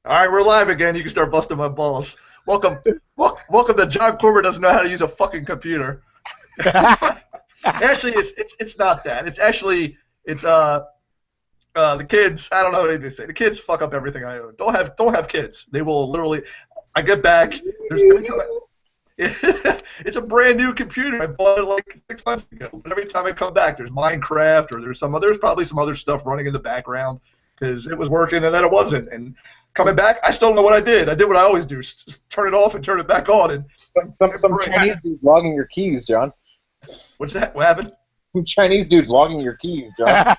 All right, we're live again. You can start busting my balls. Welcome, welcome to John Corbett doesn't know how to use a fucking computer. Actually, it's not that. It's actually the kids. I don't know what to say. The kids fuck up everything I own. Don't have kids. They will literally. I get back. There's gonna come. It's a brand new computer. I bought it like 6 months ago. But every time I come back, there's Minecraft or there's probably some other stuff running in the background because it was working and then it wasn't. And coming back, I still don't know what I did. I did what I always do: just turn it off and turn it back on. And some Chinese dude's logging your keys, John. what's that? What happened? Some Chinese dude's logging your keys, John.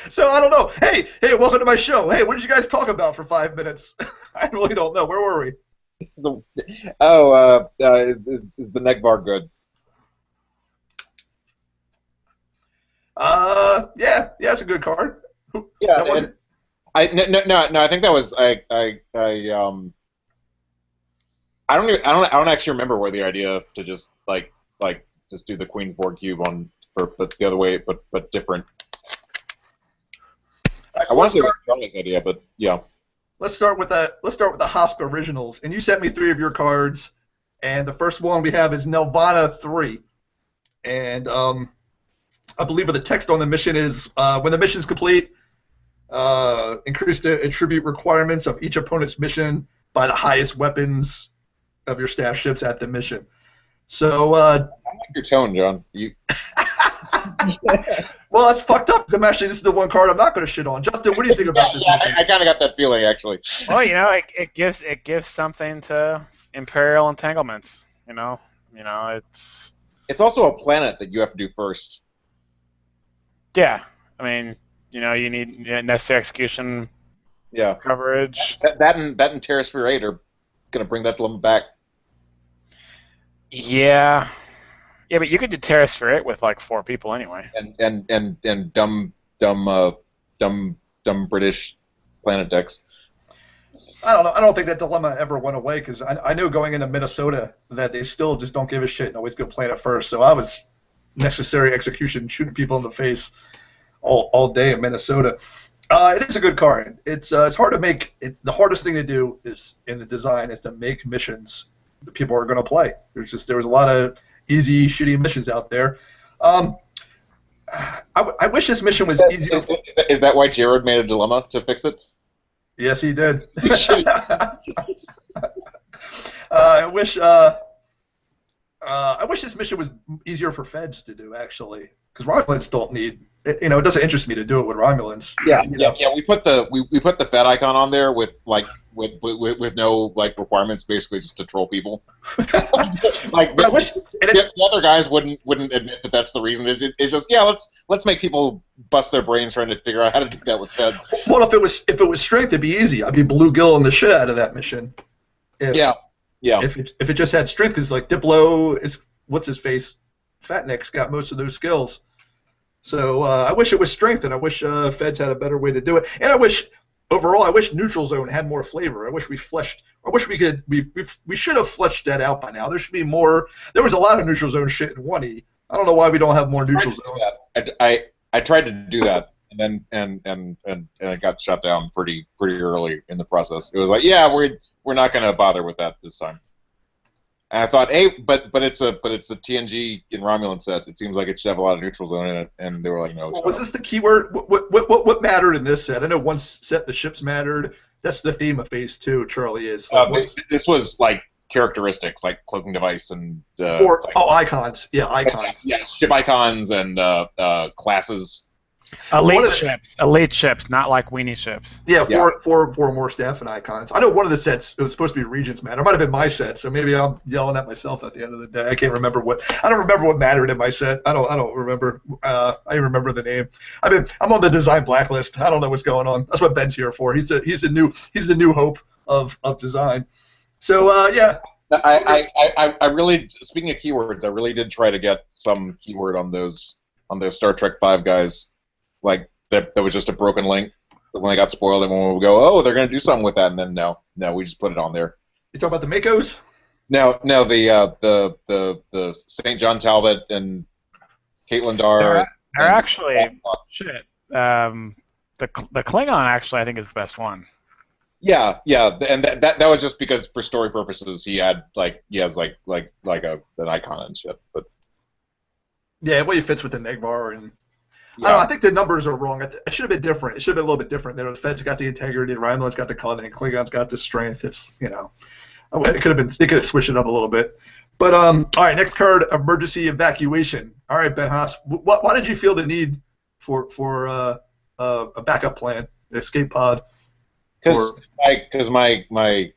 So I don't know. Hey, welcome to my show. Hey, what did you guys talk about for 5 minutes? I really don't know. Where were we? Is the Negvar good? Yeah, it's a good card. Yeah, and I think that was I don't actually remember where the idea to just just do the Queensborg cube but the other way, but different. I want to say Charlie's idea, but yeah. Let's start with the Hosp originals, and you sent me 3 of your cards, and the first one we have is Nelvana 3, and I believe the text on the mission is when the mission is complete, increase the attribute requirements of each opponent's mission by the highest weapons of your staff ships at the mission. So I like your tone, John. Well, that's fucked up. Because this is the one card I'm not going to shit on. Justin, what do you think about this? Yeah, I kind of got that feeling actually. Well, it gives something to Imperial entanglements. It's also a planet that you have to do first. Yeah, I mean, you need necessary execution. Yeah. Coverage. That and Terrasphere 8 are going to bring that dilemma back. Yeah. Yeah, but you could do Terrasphere 8 with like 4 people anyway. And dumb British planet decks. I don't know. I don't think that dilemma ever went away because I knew going into Minnesota that they still just don't give a shit and always go planet first. So I was necessary execution shooting people in the face all day in Minnesota. It is a good card. It's hard to make. The hardest thing to do is in the design is to make missions that people are going to play. There was a lot of easy, shitty missions out there. I wish this mission was easier. Is that why Jared made a dilemma to fix it? Yes, he did. I wish this mission was easier for Feds to do, actually, because Romulans don't need. It doesn't interest me to do it with Romulans. Yeah. We put the Fed icon on there with no requirements, basically just to troll people. The other guys wouldn't admit that that's the reason. It's just let's make people bust their brains trying to figure out how to do that with Feds. Well, if it was strength, it'd be easy. I'd be bluegilling the shit out of that mission. Yeah. If it just had strength, because like Diplo, what's his face, Fatnick's got most of those skills. So I wish it was strength, and I wish Feds had a better way to do it. And I wish Neutral Zone had more flavor. I wish we should have fleshed that out by now. There should be more. There was a lot of Neutral Zone shit in 1E. I don't know why we don't have more Neutral Zone. I tried to do that, and then it got shut down pretty early in the process. It was like, we're not going to bother with that this time. And I thought, hey, but it's a TNG in Romulan set. It seems like it should have a lot of Neutral Zone in it, and they were like, no. Well, was this the keyword? What mattered in this set? I know one set the ships mattered. That's the theme of Phase 2. Charlie is. This was like characteristics, like cloaking device and icons. Yeah, icons. Yeah, ship icons and classes. Elite ships, not like weenie ships. Yeah, four more staff and icons. I know one of the sets it was supposed to be Regents Matter. It might have been my set, so maybe I'm yelling at myself at the end of the day. I don't remember what mattered in my set. I don't remember. I remember the name. I'm on the design blacklist. I don't know what's going on. That's what Ben's here for. He's the new hope of design. So yeah. I really, speaking of keywords, I really did try to get some keyword on those Star Trek V guys. Like that was just a broken link. When they got spoiled, everyone would go, "Oh, they're going to do something with that," and then no, we just put it on there. You talking about the Makos? No, the St. John Talbot and Caitlin Dar. They're actually shit. The Klingon actually I think is the best one. yeah, and that was just because for story purposes he has an icon and shit. But Yeah, the way he fits with the Negvar and I don't know. yeah, I think the numbers are wrong. It should have been different. It should have been a little bit different. The Fed's got the integrity, Rhineland's got the cunning, Klingon's got the strength. It's it could have been. They could have switched it up a little bit. But all right, next card, emergency evacuation. All right, Ben Haas, why did you feel the need for a backup plan, an escape pod? because when I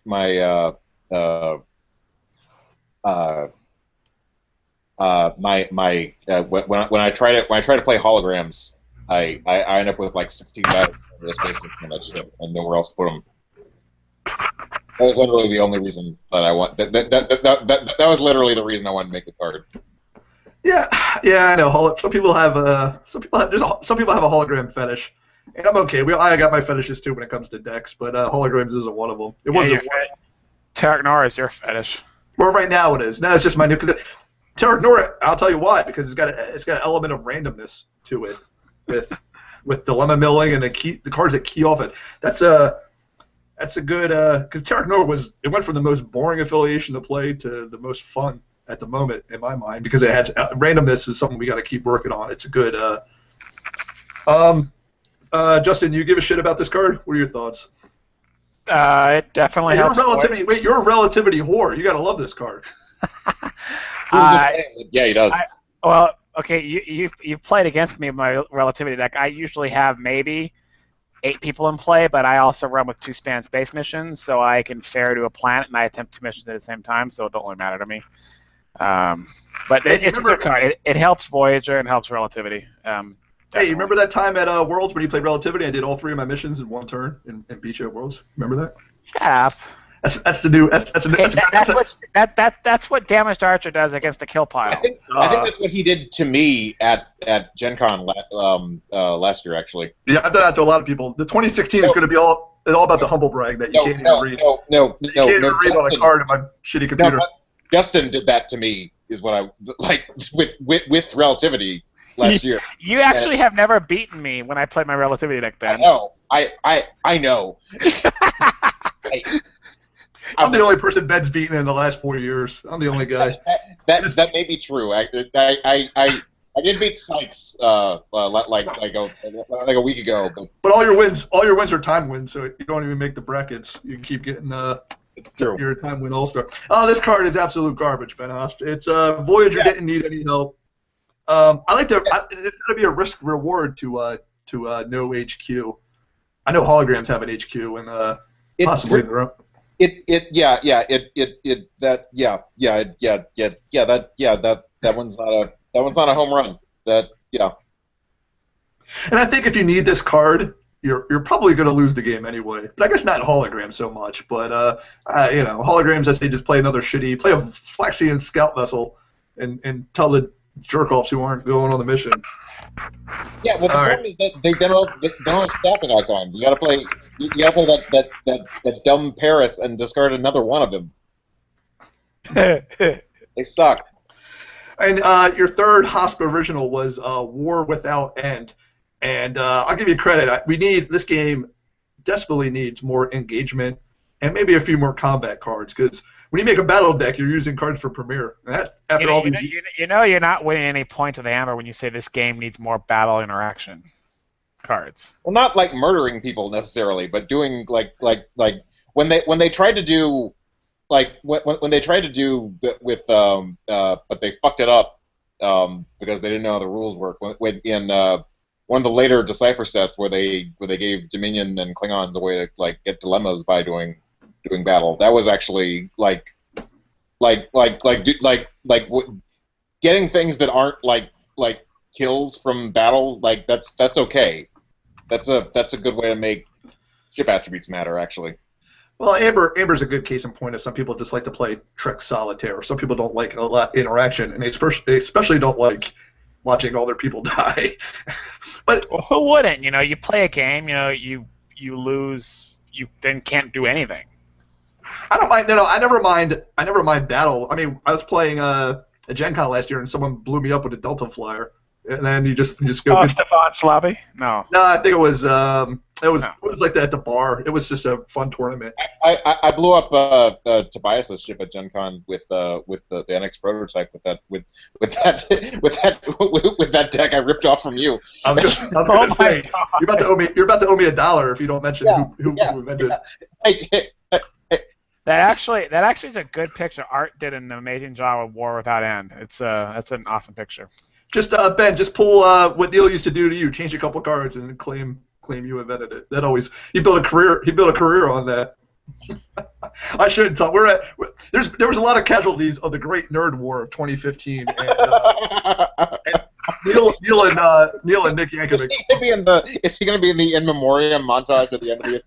try to play holograms, I end up with like 16 batteries on this spaceship on that ship and nowhere else to put them. That was literally the only reason that I want. That was literally the reason I wanted to make the card. Yeah, I know. Some people have a hologram fetish, and I'm okay. I got my fetishes too when it comes to decks, but holograms isn't one of them. It wasn't one. Tarek Nora is your fetish. Well, right now it is. Now it's just my new. Because Tarek Nora, I'll tell you why. Because it's got an element of randomness to it, with dilemma milling and the cards that key off it. That's a good. Because Tarek Nora went from the most boring affiliation to play to the most fun at the moment in my mind, because it has randomness is something we got to keep working on. It's a good. Justin, you give a shit about this card? What are your thoughts? It definitely helps. You're a relativity whore. You gotta love this card. Yeah, he does. Well, okay, you've played against me in my relativity deck. I usually have maybe 8 people in play, but I also run with 2 span space missions, so I can fare to a planet and I attempt 2 missions at the same time, so it don't really matter to me. But it's a good card. It helps Voyager and helps relativity. Hey, you remember that time at Worlds when you played Relativity? I did all 3 of my missions in one turn and beat you at Worlds. Remember that? Yeah. That's what Damaged Archer does against a kill pile. I think that's what he did to me at Gen Con last year, actually. Yeah, I've done that to a lot of people. The 2016 is going to be all about the humble brag that you can't even read. You can't even read on a card in my shitty computer. No, Justin did that to me. Is what I like with Relativity last year. You actually have never beaten me when I played my Relativity deck, Ben. I know. I know. I'm the only person Ben's beaten in the last 4 years. I'm the only guy. That may be true. I did beat Sykes like a week ago. But all your wins are time wins, so you don't even make the brackets. You keep getting your time win all-star. Oh, this card is absolute garbage, Ben Haas. It's Voyager didn't need any help. It's got to be a risk reward to no HQ. I know holograms have an HQ and possibly their own. That one's not a home run. And I think if you need this card, you're probably going to lose the game anyway. But I guess not holograms so much. But holograms, I say, just play a Flaxian scout vessel, and tell the jerk-offs who aren't going on the mission. Yeah, well, the problem is that they don't have staffing icons. You gotta play that dumb Paris and discard another one of them. They suck. And your third Hosp original was War Without End. And I'll give you credit. This game desperately needs more engagement and maybe a few more combat cards, because when you make a battle deck, you're using cards for Premier. You're not winning any point to the hammer when you say this game needs more battle interaction cards. Well, not like murdering people necessarily, but doing like when they tried to do when they tried to do with but they fucked it up because they didn't know how the rules work. When in one of the later Decipher sets where they gave Dominion and Klingons a way to get dilemmas by doing battle. That was actually getting things that aren't like kills from battle. That's okay. That's a good way to make ship attributes matter, actually. Well, Amber's a good case in point. Of some people just like to play Trek Solitaire. Some people don't like a lot of interaction, and they especially don't like watching all their people die. But who wouldn't? You play a game. You lose. You then can't do anything. I don't mind. No, I never mind battle. I mean, I was playing a Gen Con last year, and someone blew me up with a Delta Flyer. and then you just go. Oh, Stefan Slaby? No. No, I think it was No. it was like that at the bar. It was just a fun tournament. I blew up Tobias's ship at Gen Con with the NX prototype with that deck I ripped off from you. I was gonna say you're about to owe me $1 if you don't mention who invented it. That actually is a good picture. Art did an amazing job with War Without End. That's an awesome picture. Just Ben, just pull what Neil used to do to you. Change a couple cards and claim you invented it. That always he built a career on that. I shouldn't talk. There was a lot of casualties of the Great Nerd War of 2015. And Neil and Nick Yankovic. Is he going to be in the in memoriam montage at the end of the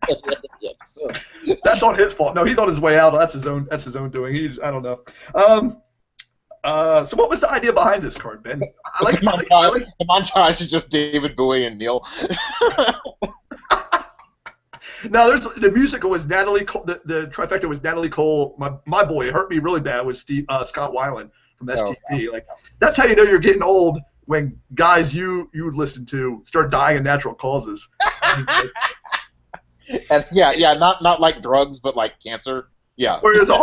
episode? That's on his fault. No, he's on his way out. That's his own doing. I don't know. So what was the idea behind this card, Ben? The montage is just David Bowie and Neil. No, the musical was Natalie Cole, the trifecta was Natalie Cole. My boy, it hurt me really bad was Scott Weiland from STP. Like that's how you know you're getting old when guys you would listen to start dying of natural causes. And not like drugs, but like cancer. Yeah. Or it was a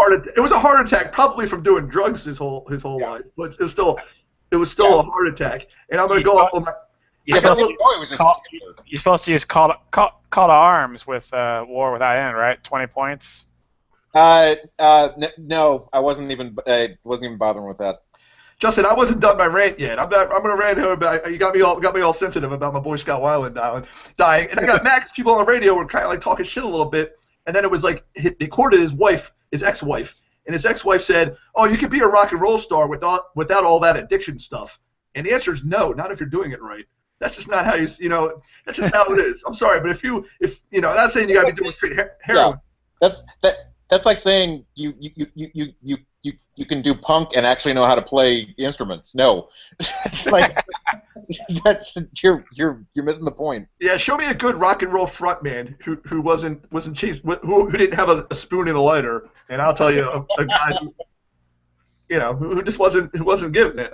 heart attack, probably from doing drugs his whole life. But it was still a heart attack. And I'm gonna go up on my. You're supposed to use call to arms with War Without End, right? 20 points. No, I wasn't even bothering with that. Justin, I wasn't done my rant yet. I'm gonna rant here about you got me all sensitive about my boy Scott Weiland dying, and I got Max. People on the radio were kind of like talking shit a little bit, and then it was like they quoted his ex-wife, and his ex-wife said, "Oh, you could be a rock and roll star without all that addiction stuff." And the answer is no, not if you're doing it right. That's just not how that's just how it is. I'm sorry, but if I'm not saying you gotta be doing straight heroin. Yeah. That's like saying you can do punk and actually know how to play instruments. No, like you're missing the point. Yeah, show me a good rock and roll frontman who wasn't chased, who didn't have a spoon in a lighter, and I'll tell you a guy who just wasn't giving it.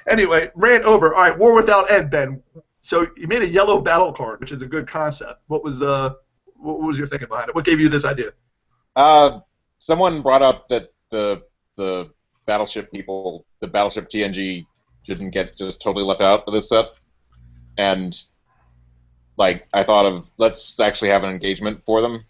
Anyway, ran over. All right, War Without End, Ben. So you made a yellow battle card, which is a good concept. What was your thinking behind it? What gave you this idea? Someone brought up that the Battleship people, the Battleship TNG, didn't get just totally left out of this set, and like I thought of let's actually have an engagement for them.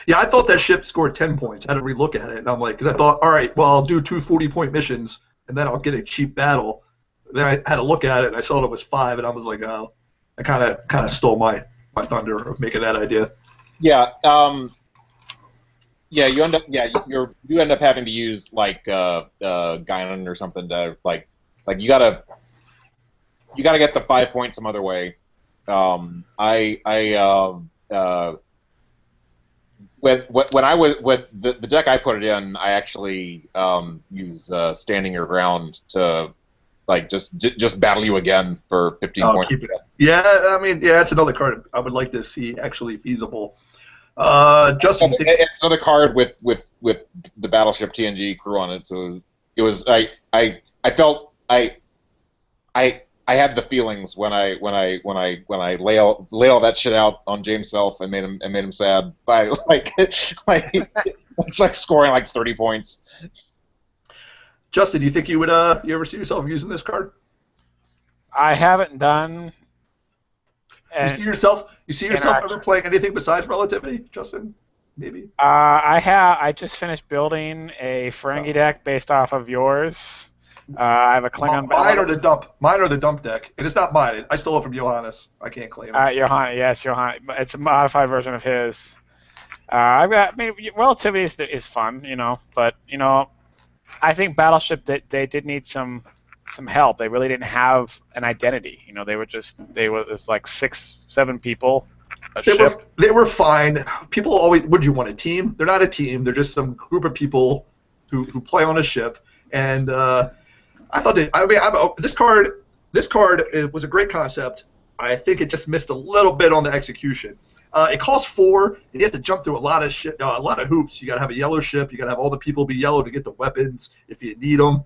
Yeah, I thought that ship scored 10 points. I had to relook at it, and I'm like, because I thought, all right, well, I'll do 2 40-point missions, and then I'll get a cheap battle. Then I had to look at it, and I saw it was 5, and I was like, oh, I kind of stole my thunder of making that idea. Yeah, you end up having to use like Guinan or something to like you gotta get the 5 points some other way. When the deck I put it in, I actually use Standing Your Ground to like just battle you again for 15 points. Keep it up. Yeah, I mean, that's another card I would like to see actually feasible. Justin, it's another card with the Battleship TNG crew on it. So it was I felt I had the feelings when I lay all that shit out on James Self and made him sad by like it's like scoring like 30 points. Justin, do you think you would you ever see yourself using this card? I haven't done. You see yourself ever playing anything besides Relativity, Justin? Maybe. I just finished building a Ferengi deck based off of yours. I have a Klingon. Mine or the dump deck, and it's not mine. I stole it from Johannes. I can't claim it. Johannes. It's a modified version of his. Relativity is fun, but I think Battleship they did need some help. They really didn't have an identity. They were like 6-7 people. They were fine. People always, would you want a team? They're not a team. They're just some group of people who play on a ship. And I thought this card was a great concept. I think it just missed a little bit on the execution. It costs 4, and you have to jump through a lot of hoops. You got to have a yellow ship. You got to have all the people be yellow to get the weapons if you need them.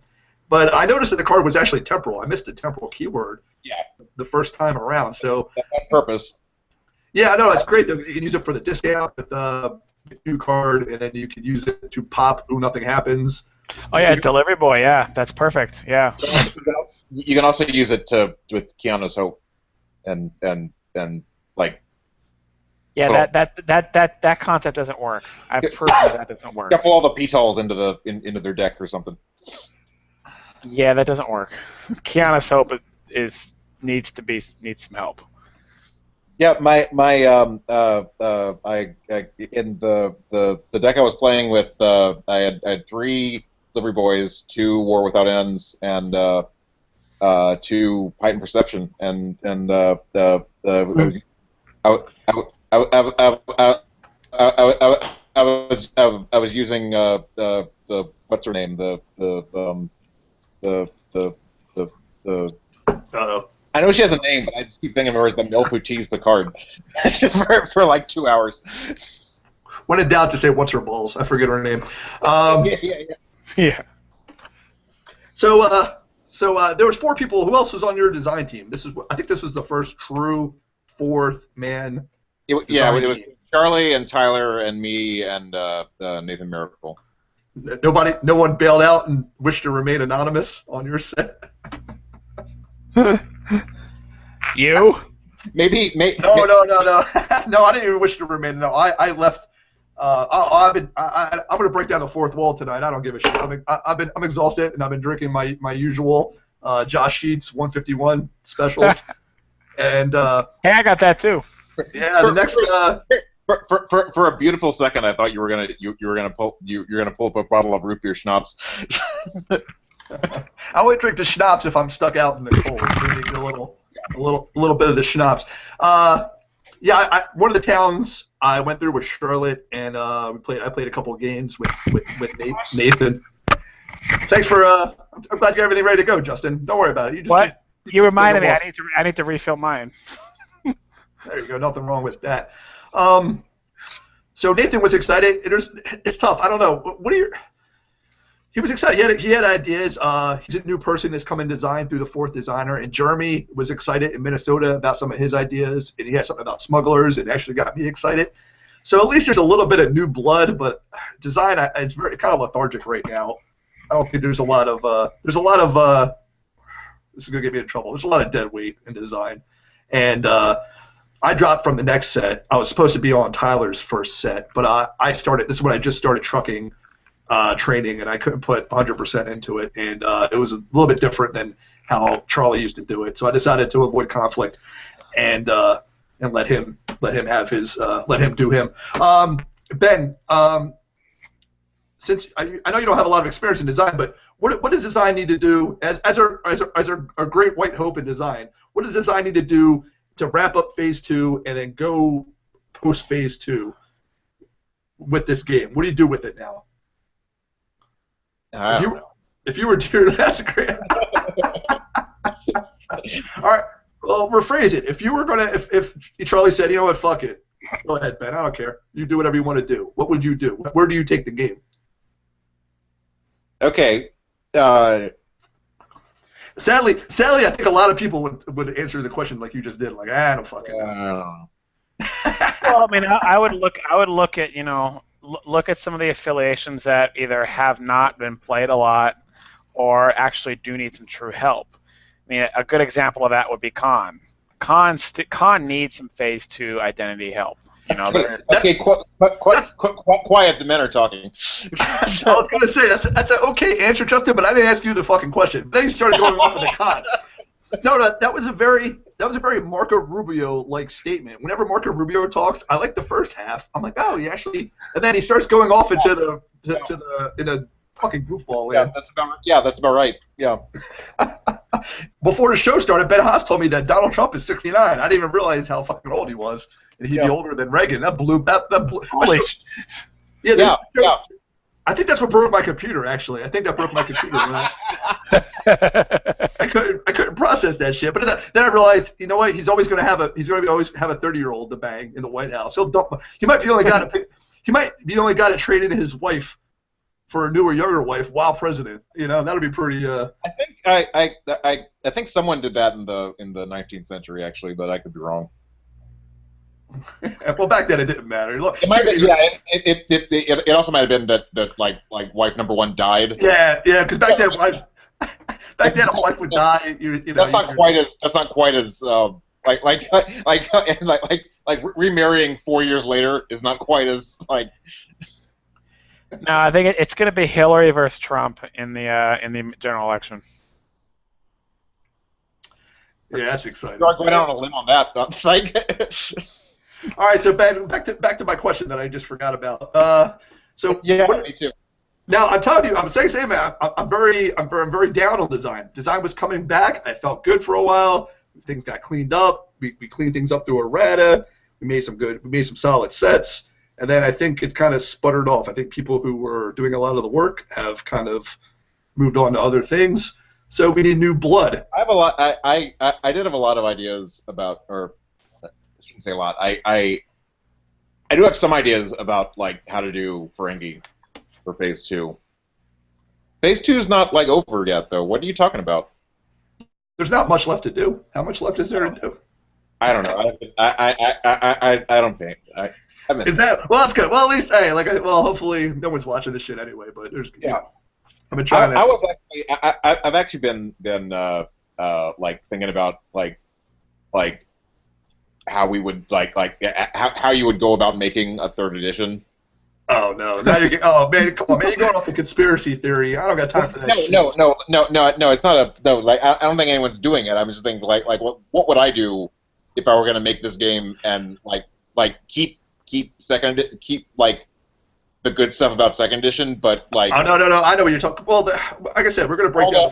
But I noticed that the card was actually temporal. I missed the temporal keyword. Yeah. The first time around. So. That's on purpose. Yeah, I know that's great though because you can use it for the discount with the new card, and then you can use it to pop. Ooh, nothing happens. Oh yeah, Delivery Boy. Yeah, that's perfect. Yeah. You can also use it with Keanu's Hope, and like. Yeah, that concept doesn't work. I've proven that doesn't work. Shuffle all the petals into their deck or something. Yeah, that doesn't work. Keanu's Hope needs some help. Yeah, I in the deck I was playing with, I had 3 Delivery Boys, 2 War Without Ends, and 2 Heightened Perception, and I was using the what's her name the I know she has a name, but I just keep thinking of her as the MILF tease Picard for like 2 hours. When in doubt, to say what's her balls. I forget her name. Yeah. So there was 4 people. Who else was on your design team? I think this was the first true 4th man. It was Charlie and Tyler and me and Nathan Miracle. No one bailed out and wished to remain anonymous on your set. You? Maybe. No. No, I didn't even wish to remain. No, I left. I'm going to break down the 4th wall tonight. I don't give a shit. I'm exhausted, and I've been drinking my usual Josh Sheets 151 specials. And hey, I got that too. Yeah, the next. For a beautiful second, I thought you were gonna pull up a bottle of root beer schnapps. I only drink the schnapps if I'm stuck out in the cold. So maybe a little bit of the schnapps. Yeah, one of the towns I went through was Charlotte, and I played a couple of games with Nathan. Thanks for. I'm glad you got everything ready to go, Justin. Don't worry about it. You reminded me. I need to refill mine. There you go. Nothing wrong with that. So Nathan was excited. It's tough. I don't know. He was excited. He had ideas. He's a new person that's come in design through the 4th designer. And Jeremy was excited in Minnesota about some of his ideas. And he had something about smugglers. It actually got me excited. So at least there's a little bit of new blood. But design, it's very kind of lethargic right now. I don't think there's a lot of this is gonna get me in trouble. There's a lot of dead weight in design. And I dropped from the next set. I was supposed to be on Tyler's first set, but I started. This is when I just started trucking training, and I couldn't put 100% into it, and it was a little bit different than how Charlie used to do it. So I decided to avoid conflict and let him have his let him do him. Ben, since I know you don't have a lot of experience in design, but what does design need to do as our great white hope in design? What does design need to do to wrap up phase 2 and then go post phase 2 with this game? What do you do with it now? If you were to, that's great. All right. Well, rephrase it. If you were gonna, if Charlie said, you know what, fuck it, go ahead, Ben. I don't care. You do whatever you want to do. What would you do? Where do you take the game? Okay. Sadly, I think a lot of people would answer the question like you just did, like, I don't fucking know. Well, I mean, I would look at look at some of the affiliations that either have not been played a lot or actually do need some true help. I mean, a good example of that would be Con. Con needs some phase 2 identity help. Okay, quiet. The men are talking. I was gonna say that's an okay answer, Justin, but I didn't ask you the fucking question. Then you started going off with the Con. No, that was a very Marco Rubio-like statement. Whenever Marco Rubio talks, I like the first half. I'm like, oh, he actually, and then he starts going off into in a fucking goofball land. That's about right. Yeah. Before the show started, Ben Haas told me that Donald Trump is 69. I didn't even realize how fucking old he was, and he'd be older than Reagan. That blew. Holy shit. Yeah. I think that's what broke my computer. Actually, I think that broke my computer. I couldn't process that shit. But then I realized, you know what? He's always going to have a 30-year-old to bang in the White House. He might be the only guy to trade in his wife for a newer, younger wife while president. You know, that'd be pretty. I think I think someone did that in the 19th century actually, but I could be wrong. Well, back then it didn't matter. Look, It might have been, yeah. It also might have been that like wife number one died. Yeah, because back then a wife would die. You know, That's not quite as like remarrying 4 years later is not quite as like. No, I think it's going to be Hillary versus Trump in the general election. Yeah, that's exciting. You're going out on a limb on that. Like. All right, so back to my question that I just forgot about. So yeah, me too. Now I'm telling you, I'm saying, man, I'm very down on design. Design was coming back. I felt good for a while. Things got cleaned up. We cleaned things up through errata. We made some solid sets, and then I think it's kind of sputtered off. I think people who were doing a lot of the work have kind of moved on to other things. So we need new blood. I have a lot. I did have a lot of ideas about, or I shouldn't say a lot. I do have some ideas about like how to do Ferengi for Phase 2. Phase 2 is not like over yet, though. What are you talking about? There's not much left to do. How much left is there to do? I don't know. I don't think. Is that well? That's good. Well, at least hopefully no one's watching this shit anyway. But there's I've been trying. I've actually been like thinking about like how we would how you would go about making a third edition. Oh no! Now you're oh man, come on, man! You're going off the conspiracy theory. I don't got time for that. No. It's not a no. Like I don't think anyone's doing it. I'm just thinking like what would I do if I were gonna make this game and like keep like the good stuff about second edition, but like no. I know what you're talking. Well, like I said, we're gonna break down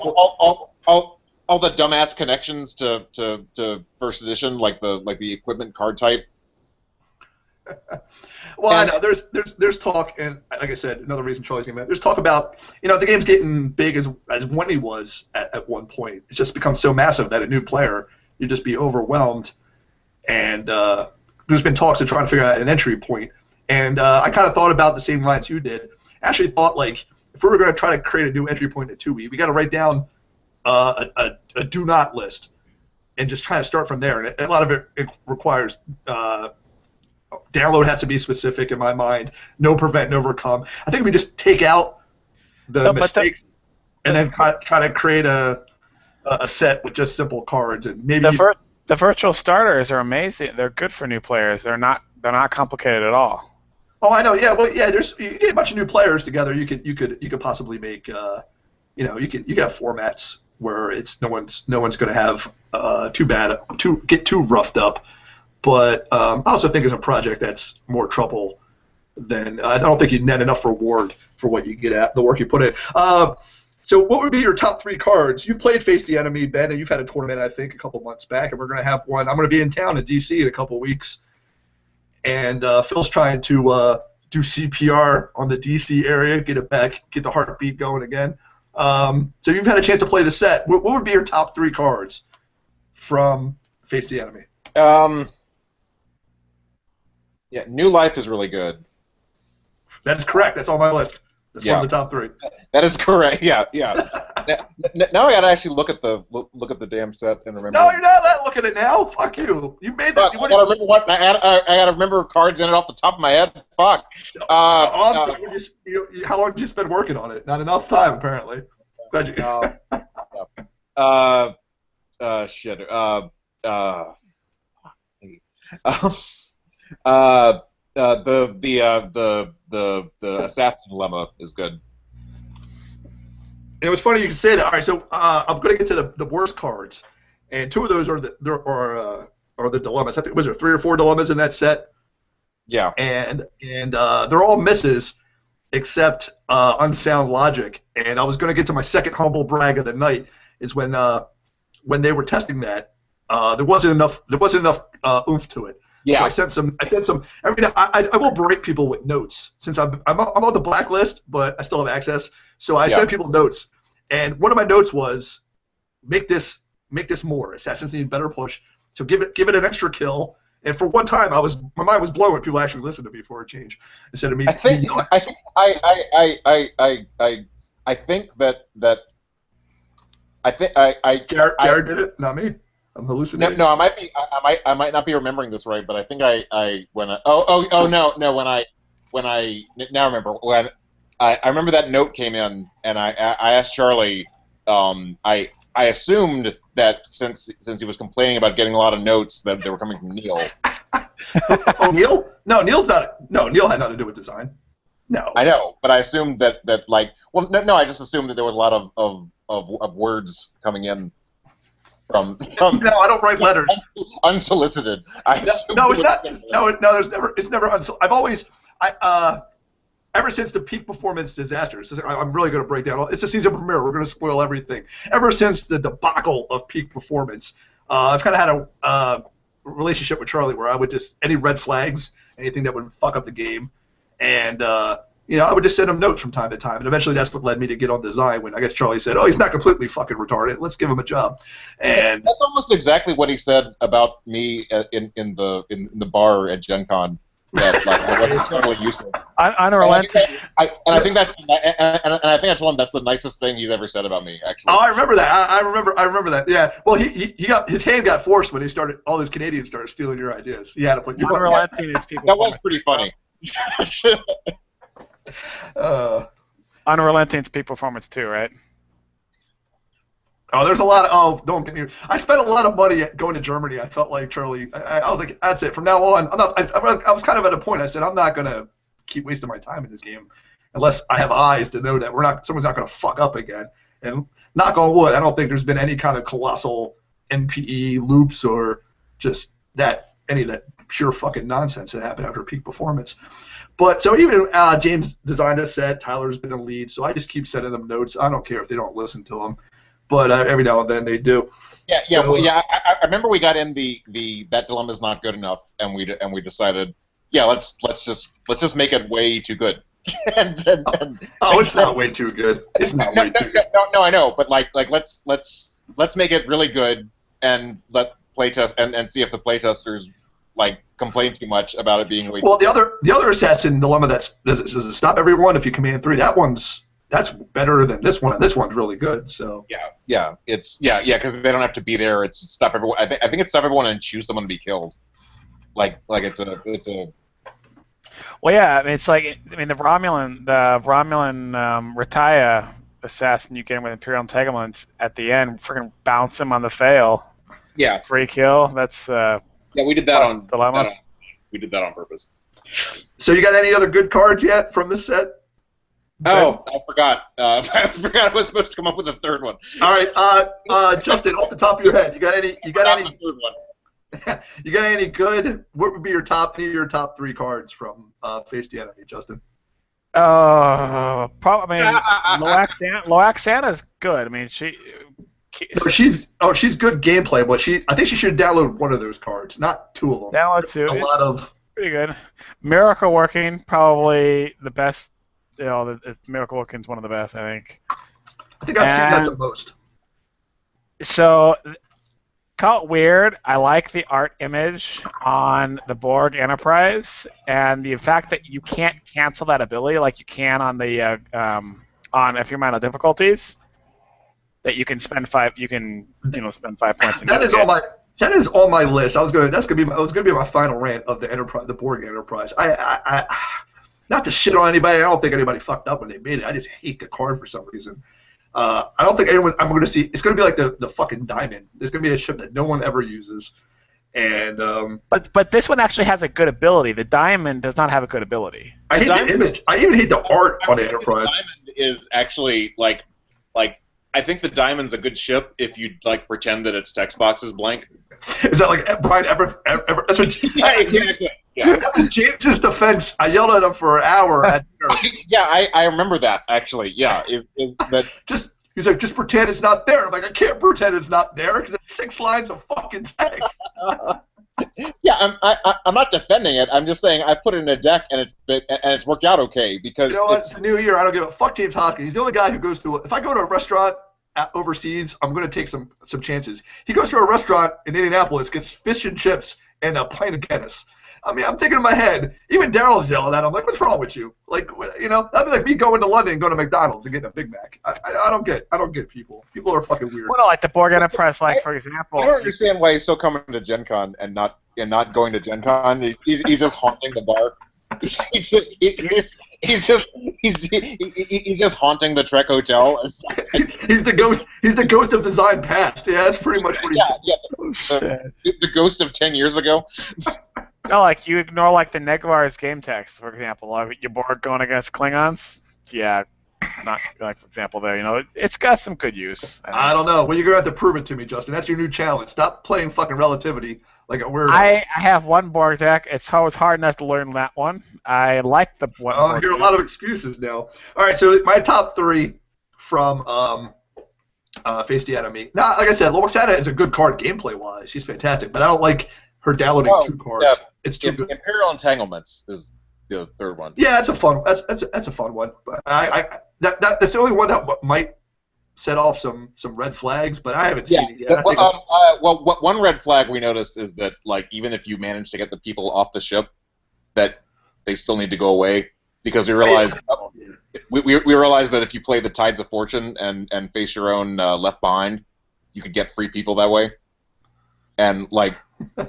all the dumbass connections to first edition, like the equipment card type. Well, I know there's talk, and like I said, another reason Charlie's getting mad. There's talk about the game's getting big as when he was at one point. It's just become so massive that a new player you'd just be overwhelmed, and there's been talks of trying to figure out an entry point. And I kind of thought about the same lines you did. I actually thought like if we were going to try to create a new entry point at 2E, we got to write down a do not list and just try to start from there. And a lot of it requires. Download has to be specific in my mind. No prevent, no overcome. I think we just take out the mistakes and then try to create a set with just simple cards and maybe the virtual starters are amazing. They're good for new players. They're not complicated at all. Oh, I know. Yeah, well, yeah. You get a bunch of new players together. You could possibly make you could have formats where it's no one's going to have get too roughed up. But I also think it's a project that's more trouble than I don't think you'd net enough reward for what you get at the work you put in. So what would be your top 3 cards? You've played Face the Enemy, Ben, and you've had a tournament, I think, a couple months back, and we're going to have one. I'm going to be in town in D.C. in a couple weeks, and Phil's trying to do CPR on the D.C. area, get it back, get the heartbeat going again. So you've had a chance to play the set. What would be your top 3 cards from Face the Enemy? Yeah, New Life is really good. That is correct. That's on my list. That's one of the top 3. That is correct. Yeah. Now I gotta actually look at the damn set and remember. No, you're not looking at it now. Fuck you. You made that. I gotta remember what I gotta remember cards in it off the top of my head. Fuck. How long have you just been working on it? Not enough time, apparently. Glad you. Shit. The Assassin Dilemma is good. It was funny you could say that. All right, so I'm going to get to the worst cards, and 2 of those are the dilemmas. I think was there 3 or 4 dilemmas in that set? Yeah. And they're all misses, except Unsound Logic. And I was going to get to my second humble brag of the night is when they were testing that, there wasn't enough oomph to it. Yeah. So I sent some. I mean, I will break people with notes since I'm on the blacklist, but I still have access. So I send people notes, and one of my notes was, make this more. Assassins need better push. So give it an extra kill, And for one time, my mind was blown when people actually listened to me for a change instead of me. I think I think that Jared did it, not me. I'm hallucinating. No, I might not be remembering this right, but I think when I now remember when I remember that note came in and I asked Charlie. I assumed that since he was complaining about getting a lot of notes that they were coming from Neil. Oh, Neil? No, Neil's not. No, Neil had nothing to do with design. No. I know, but I assumed that no, I just assumed that there was a lot of words coming in from No, I don't write letters. Unsolicited. No, it's not. No, there's never. It's never. I've always. Ever since the Peak Performance disaster, I'm really going to break down. It's a season premiere. We're going to spoil everything. Ever since the debacle of Peak Performance, I've kind of had a relationship with Charlie where I would just any red flags, anything that would fuck up the game, and I would just send him notes from time to time. And eventually, that's what led me to get on design. When I guess Charlie said, "Oh, he's not completely fucking retarded. Let's give him a job." And that's almost exactly what he said about me in the bar at Gen Con. That I wasn't totally useless. Unrelenting. I think that's I told him that's the nicest thing he's ever said about me. Actually. Oh, I remember that. I remember that. Yeah. Well, he got his hand got forced when all these Canadians started stealing your ideas. He had to put you Unrelenting is people. That was pretty funny. Unrelenting is peak performance too, right? Oh, there's a lot of. Oh, don't get me. I spent a lot of money going to Germany. I felt like Charlie. I was like, that's it. From now on, I'm not. I was kind of at a point. I said, I'm not gonna keep wasting my time in this game unless I have eyes to know that someone's not gonna fuck up again. And knock on wood, I don't think there's been any kind of colossal NPE loops or just any of that pure fucking nonsense that happened after Peak Performance. But so even James designed a set. Tyler's been a lead, so I just keep sending them notes. I don't care if they don't listen to them. But every now and then they do. Yeah. I remember we got in that dilemma's not good enough, and we decided, yeah, let's just make it way too good. It's not way too good. It's not way too good. No, I know, but let's make it really good and let playtest and see if the playtesters complain too much about it being really. Well, the other assassin dilemma does it stop everyone if you command 3? That's better than this one, and this one's really good. So yeah, because they don't have to be there. It's stop everyone. I think it's stop everyone and choose someone to be killed. It's a. Well, yeah, it's the Romulan Retaya assassin you get in with Imperial Entanglements at the end, freaking bounce him on the fail. Yeah. Free kill. That's. Yeah, we did that on dilemma. We did that on purpose. So you got any other good cards yet from this set? Oh, I forgot. I forgot I was supposed to come up with a third one. All right, Justin, off the top of your head, you got any? You got any good? What would be your top 3 cards from Face the Enemy, Justin? Probably. Loak Santa's good. I mean, she's good gameplay, but I think she should download one of those cards, not 2 of them. Download 2. A lot of pretty good. Miracle Working, probably the best. Miracle Working's one of the best, I think. I think I've seen that the most. So, call it weird. I like the art image on the Borg Enterprise, and the fact that you can't cancel that ability like you can on the on if you're minor difficulties. That you can spend 5. You can spend 5 points. That is on my list. That was gonna be my final rant of the Enterprise, the Borg Enterprise. I not to shit on anybody. I don't think anybody fucked up when they made it. I just hate the card for some reason. I don't think anyone. I'm going to see. It's going to be like the fucking Diamond. It's going to be a ship that no one ever uses. And but this one actually has a good ability. The Diamond does not have a good ability. I hate the image. I even hate the art on the Enterprise. The Diamond is actually like I think the Diamond's a good ship if you pretend that its text box is blank. Is that like Brian ever? That's what. Yeah, exactly. Yeah. That was James's defense. I yelled at him for an hour at dinner. Yeah, I remember that actually. Yeah, he's like, just pretend it's not there. I'm like, I can't pretend it's not there because it's 6 lines of fucking text. Yeah, I'm not defending it. I'm just saying I put it in a deck and it's worked out okay because it's the new year. I don't give a fuck. James Hoskins. He's the only guy who goes to. If I go to a restaurant overseas, I'm going to take some chances. He goes to a restaurant in Indianapolis, gets fish and chips, and a pint of Guinness. I mean, I'm thinking in my head, even Daryl's yelling at him, like, what's wrong with you? Like, you know, that'd be like me going to London and going to McDonald's and getting a Big Mac. I don't get people. People are fucking weird. Well, like the Borg Enterprise, like for example. I don't understand why he's still coming to Gen Con and not going to Gen Con. He's just haunting the bar. He's just haunting the Trek Hotel. He's the ghost. He's the ghost of design past. Yeah, that's pretty much what he's. The ghost of 10 years ago. No, like you ignore like the Negvar's game text, for example. Like your Borg going against Klingons. Yeah, not like for example there. You know, it's got some good use. I don't know. Well, you're gonna have to prove it to me, Justin. That's your new challenge. Stop playing fucking relativity like a weirdo. I have one Borg deck. It's hard enough to learn that one. I like the one. Oh, you hear a lot of excuses now. All right, so my top three from Face the Enemy. Now, like I said, Loxana is a good card gameplay wise. She's fantastic, but I don't like her downloading two cards. Yeah. It's too good. Imperial Entanglements is the third one. Yeah, that's a fun. That's a fun one. But that's the only one that might set off some red flags, but I haven't seen it yet. Well, one red flag we noticed is that like even if you manage to get the people off the ship, that they still need to go away because we realized we realized that if you play the Tides of Fortune and face your own Left Behind, you could get free people that way, and like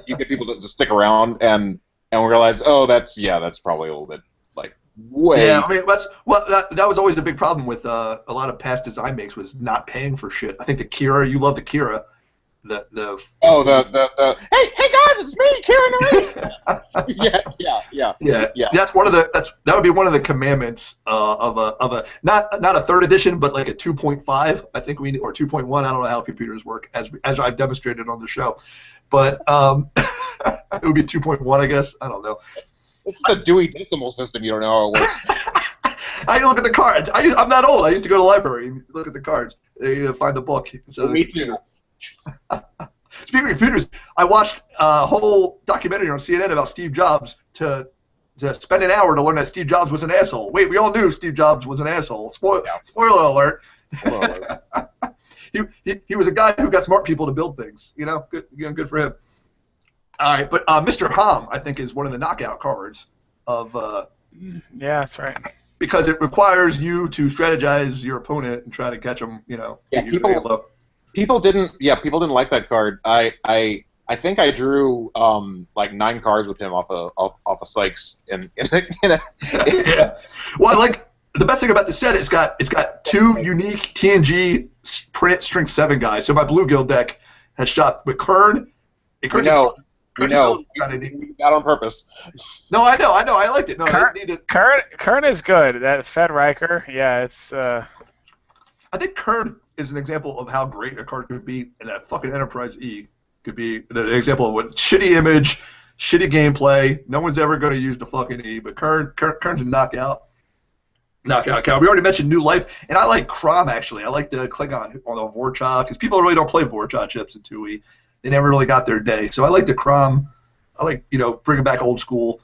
you get people to stick around and we realized that's probably a little bit like way. Yeah, I mean that was always the big problem with a lot of past design makes was not paying for shit. I think the Kira, you love the Kira. Hey guys, it's me, Kira Nerys. yeah. That's one of that would be one of the commandments of a not a third edition, but like a 2.5. I think or 2.1. I don't know how computers work as I've demonstrated on the show, but it would be 2.1, I guess. I don't know. It's the Dewey Decimal System. You don't know how it works. I look at the cards. I'm not old. I used to go to the library and look at the cards. Find the book. Me too. Speaking of computers, I watched a whole documentary on CNN about Steve Jobs to spend an hour to learn that Steve Jobs was an asshole. Wait, we all knew Steve Jobs was an asshole. Spoiler alert. He was a guy who got smart people to build things. You know, good for him. All right, but Mr. Ham, I think, is one of the knockout cards of. Yeah, that's right. Because it requires you to strategize your opponent and try to catch them. You know. Yeah, people didn't like that card. I think I drew like 9 cards with him off of Sykes Yeah. Well, like the best thing about the set, it's got 2 unique TNG print strength 7 guys. So my Bluegill deck has shot with Kern. We know. Not on purpose. No, I know. I liked it. No, Kern is good. That Fed Riker, yeah, it's. I think Kern is an example of how great a card could be, and that fucking Enterprise E could be the example of what shitty image, shitty gameplay. No one's ever going to use the fucking E, but Kern's a knockout card. We already mentioned New Life, and I like Crom actually. I like the Klingon on the Vorcha because people really don't play Vorcha chips in 2E. They never really got their day. So I like the Crom. I like, bringing back old school.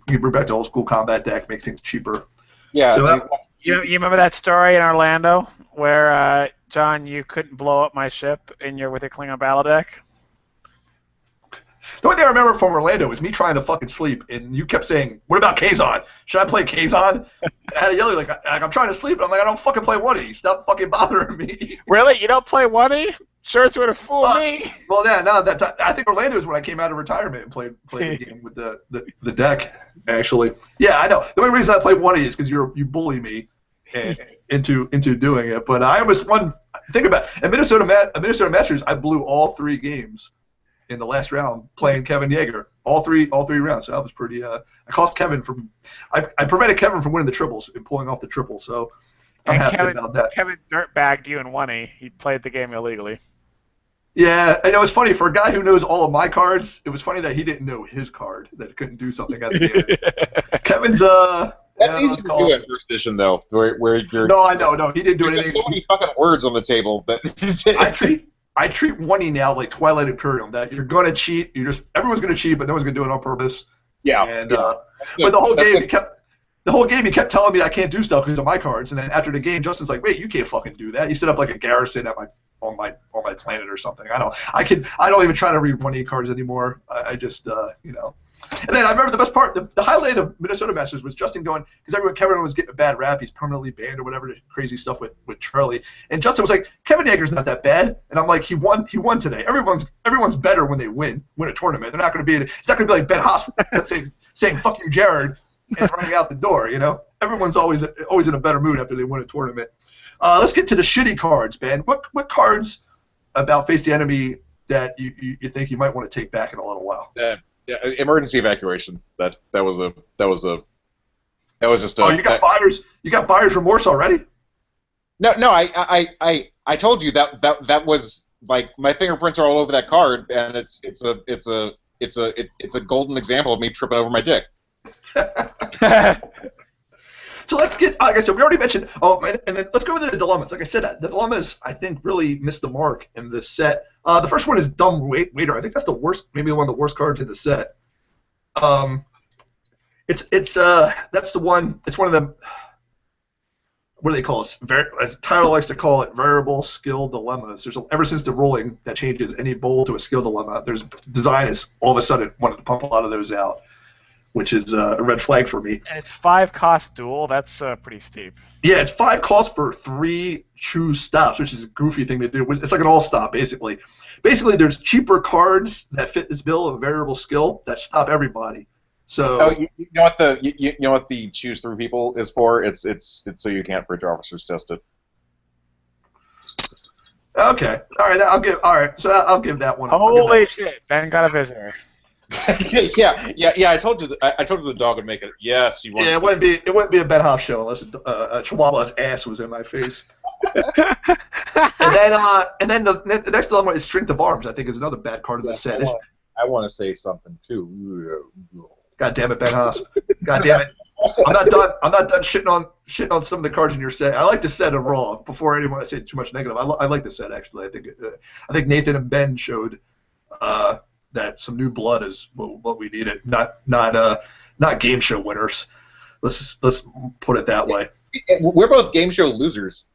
You bring back the old school combat deck, make things cheaper. Yeah. So you remember that story in Orlando where, John, you couldn't blow up my ship with your Klingon battle deck? The only thing I remember from Orlando was me trying to fucking sleep, and you kept saying, "What about Kazon? Should I play Kazon?" I had to yell like I'm trying to sleep, and I'm like, "I don't fucking play 1E. Stop fucking bothering me." Really? You don't play 1E? Sure, it's would have fooled me. Well, yeah, no, I think Orlando is when I came out of retirement and played the game with the deck. Actually, yeah, I know. The only reason I played 1E is because you bully me into doing it. But I almost won. Think about it. At Minnesota Masters, I blew all 3 games in the last round playing Kevin Yeager. All three rounds. So I was pretty. I cost Kevin from. I prevented Kevin from winning the triples and pulling off the triple. So I'm happy about that. Kevin dirtbagged you in 1E. He played the game illegally. Yeah, I know it's funny for a guy who knows all of my cards. It was funny that he didn't know his card, that he couldn't do something at the end. Kevin's That's easy to do in first edition though, where you're. No, I know. No, he didn't do anything. There's so many fucking words on the table that. I treat 1E now like Twilight Imperium. That you're gonna cheat. Everyone's gonna cheat, but no one's gonna do it on purpose. Yeah. And but the whole game he kept telling me I can't do stuff because of my cards. And then after the game, Justin's like, "Wait, you can't fucking do that." He set up like a garrison at on my planet or something. I don't even try to read 1E cards anymore. I just And then I remember the best part, the highlight of Minnesota Masters was Justin going, because Kevin was getting a bad rap, he's permanently banned or whatever, crazy stuff with Charlie. And Justin was like, Kevin Yeager's not that bad. And I'm like, he won today. Everyone's better when they win a tournament. They're not going to be, it's not going to be like Ben Haas saying fuck you, Jared, and running out the door, you know? Everyone's always in a better mood after they win a tournament. Let's get to the shitty cards, Ben. What cards about Face the Enemy that you think you might want to take back in a little while? Yeah, emergency evacuation. That was just a. Oh, you got buyer's remorse already? No, I told you that was like my fingerprints are all over that card, and it's a golden example of me tripping over my dick. So let's get, like I said, we already mentioned, and then let's go over the dilemmas. Like I said, the dilemmas, I think, really missed the mark in this set. The first one is Dumb Waiter. I think that's the worst, maybe one of the worst cards in the set. That's the one, it's one of them, what do they call it? As Tyler likes to call it, variable skill dilemmas. Ever since the ruling that changes any bowl to a skill dilemma, design is all of a sudden wanted to pump a lot of those out, which is a red flag for me. And it's 5-cost duel. That's pretty steep. Yeah, it's 5 costs for 3 choose stops, which is a goofy thing to do. It's like an all-stop, basically. Basically, there's cheaper cards that fit this bill of variable skill that stop everybody. So you know what the choose 3 people is for? It's so you can't bridge officers test it. Okay, all right. So I'll give that one. Holy shit! Ben got a visitor. yeah. I told you the dog would make it. Yes, you want. Yeah, it wouldn't be a Ben Hoff show unless a Chihuahua's ass was in my face. and then the next dilemma is Strength of Arms. I think is another bad card of the set. I want to say something too. God damn it, Ben Haas. God damn it. I'm not done shitting on some of the cards in your set. I like the set overall. Before anyone say too much negative, I like the set actually. I think Nathan and Ben showed that some new blood is what we needed. Not game show winners. Let's put it that way. We're both game show losers.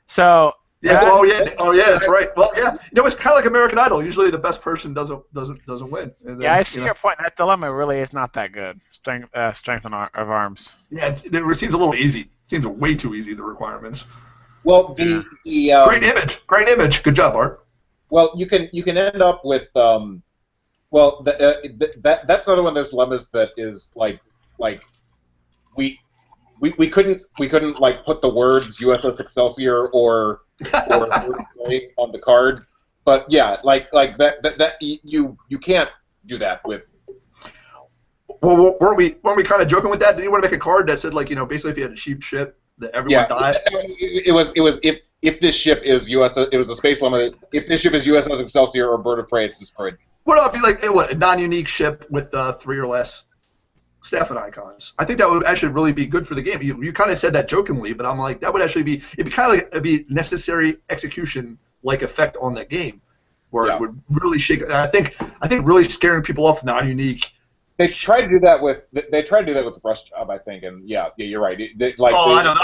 So. Yeah. Oh yeah. That's right. Well, yeah. You know, it's kind of like American Idol. Usually, the best person doesn't win. And then, I see your point. That dilemma really is not that good. Strength of arms. Yeah, it seems a little easy. It seems way too easy. The requirements. Well, great image. Good job, Art. Well, you can end up with that's another one of those dilemmas that is like we couldn't like put the words USS Excelsior or on the card, but yeah, like that you can't do that with. Well, weren't we kind of joking with that? Didn't you want to make a card that said like basically if you had a cheap ship that everyone died? It was if this ship is USS, it was a space limit. If this ship is USS Excelsior or Bird of Prey, it's destroyed. What if you a non-unique ship with 3 or less staff and icons? I think that would actually really be good for the game. You kind of said that jokingly, but I'm like that would actually be it'd be necessary execution like effect on the game, where it would really shake. And I think really scaring people off non-unique. They tried to do that with the Rush Job, I think, and yeah, you're right. I know.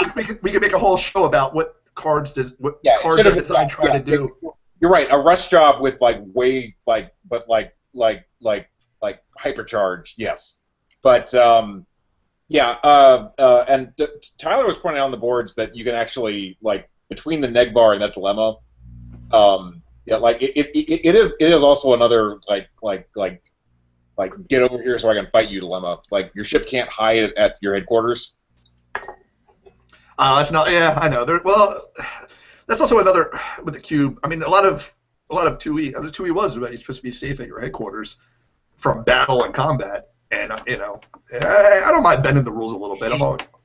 We could make a whole show about what cards cards that design try to do. You're right. A Rush Job with hypercharge, yes. But and Tyler was pointing out on the boards that you can actually between the neg bar and that dilemma, it is also another get over here so I can fight you dilemma. Like your ship can't hide at your headquarters. That's not. Yeah, I know. That's also another with the cube. I mean, a lot of 2E. 2E was you're supposed to be safe at your headquarters from battle and combat. And I don't mind bending the rules a little bit.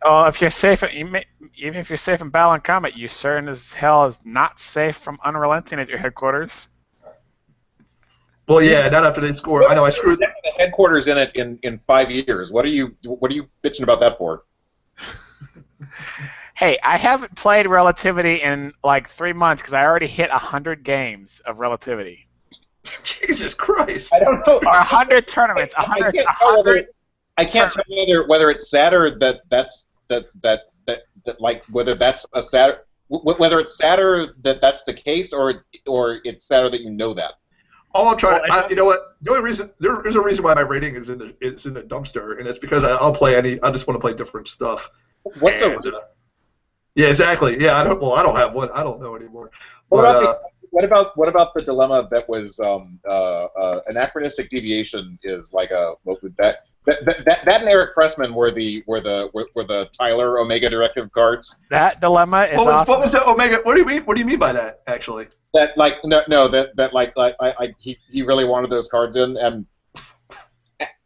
If you're safe, even if you're safe in battle and combat, you certain as hell is not safe from unrelenting at your headquarters. Well, yeah, not after they score. I know I screwed the headquarters in it in 5 years. What are you bitching about that for? Hey, I haven't played Relativity in 3 months because I already hit 100 games of Relativity. Jesus Christ! I don't know. Or 100 tournaments. 100. I can't tell whether it's sad or whether that's a sad. whether it's sadder that that's the case, or it's sadder that you know that. All I'm trying, you know what? The only reason there's a reason why my rating is in the dumpster, and it's because I'll play any. I just want to play different stuff. What's and, yeah, exactly. Yeah, I don't have one. I don't know anymore. What about the dilemma that was anachronistic deviation is like that and Eric Pressman were the Tyler Omega directive cards. That dilemma is awesome. What was the Omega? What do you mean by that? Actually, that he really wanted those cards in, and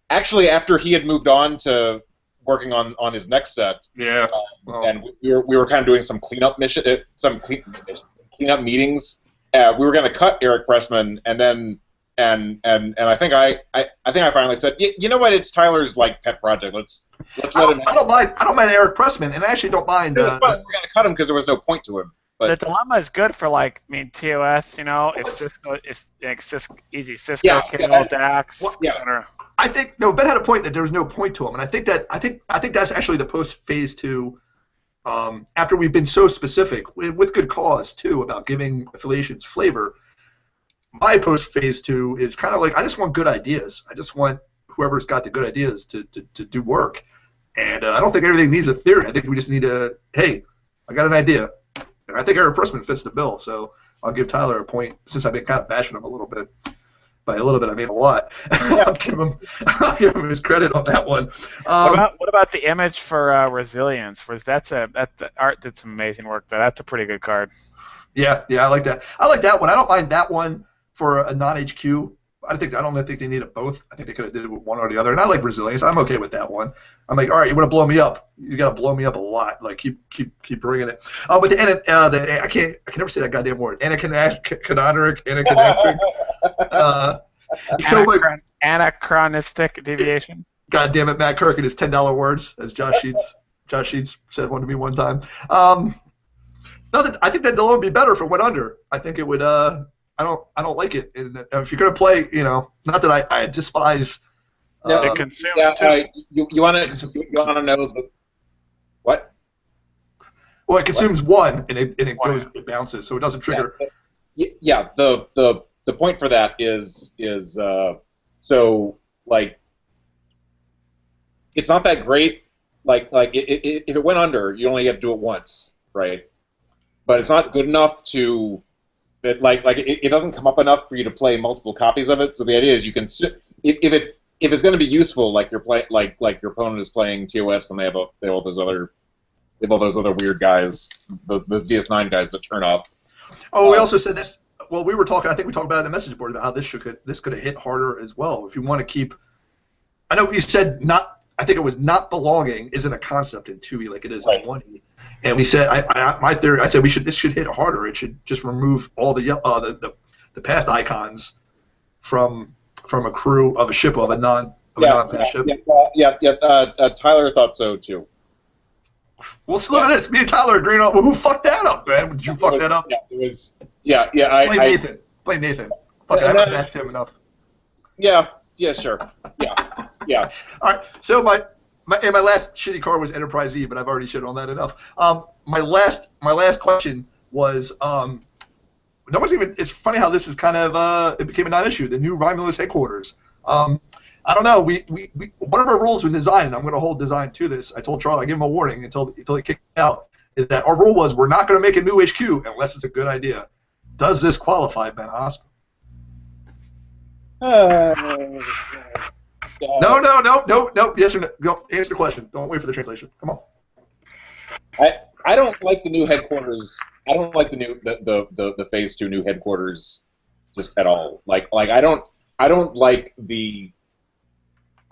actually after he had moved on to working on his next set, and we were kind of doing some cleanup cleanup meetings. We were going to cut Eric Pressman, and then I think I finally said, you know what, it's Tyler's like pet project. Let's let him. I don't mind Eric Pressman, and I actually don't mind. We're going to cut him because there was no point to him. But the dilemma is good for TOS. You know, if Cisco kill Dax. Well, yeah. I think Ben had a point that there was no point to him, and I think that's actually the post phase 2. After we've been so specific, with good cause too, about giving affiliations flavor, my post phase 2 is kind of like I just want good ideas. I just want whoever's got the good ideas to do work, and I don't think everything needs a theory. I think we just need hey, I got an idea, and I think Eric Pressman fits the bill. So I'll give Tyler a point since I've been kind of bashing him a little bit. By a little bit, I mean a lot. I'll give him his credit on that one. What about the image for Resilience? That's Art did some amazing work there. That's a pretty good card. Yeah, I like that. I like that one. I don't mind that one for a non-HQ. I don't think they need it both. I think they could have did it with one or the other. And I like Resilience. I'm okay with that one. I'm like, all right, you want to blow me up? You got to blow me up a lot. Like keep bringing it. But I can never say that goddamn word. Anachronistic. Anachronistic deviation. God damn it, Matt Kirk and his $10 words, as Josh Sheets said one to me one time. I think that dilemma would be better if it went under. I think it would. I don't like it. And if you're gonna play, not that I despise. It consumes too. You want to know what? Well, it consumes one, and it bounces, so it doesn't trigger. Yeah. The point for that is so like it's not that great. If it went under, you only have to do it once, right? But it's not good enough to. That it doesn't come up enough for you to play multiple copies of it. So the idea is you can if it's going to be useful, like your opponent is playing TOS and they have all those other weird guys, the DS9 guys that turn up. Oh, we also said this. Well, we were talking. I think we talked about it in the message board about how this could have hit harder as well. If you want to keep, I know you said not. I think it was not belonging isn't a concept in 2E like it is in 1E. And we said, my theory, I said this should hit harder. It should just remove all the past icons from a crew of a ship of a non-past ship. Tyler thought so too. Well, so look at this. Me and Tyler agreeing on. Well, who fucked that up, man? Did you fuck that up? Yeah, it was. Blame Nathan. Fuck it, I haven't bashed him enough. Yeah, sure. Yeah. All right. So my last shitty card was Enterprise E, but I've already shit on that enough. My last question was no one's even. It's funny how this is kind of it became a non-issue. The new Romulus headquarters. I don't know. We one of our rules with design, and I'm going to hold design to this. I told Charlie, I give him a warning until he kicked me out. Is that our rule was we're not going to make a new HQ unless it's a good idea. Does this qualify, Ben Osp? No. Yes or no? Go answer the question. Don't wait for the translation. Come on. I don't like the new headquarters. I don't like the phase 2 new headquarters just at all. Like I don't like the.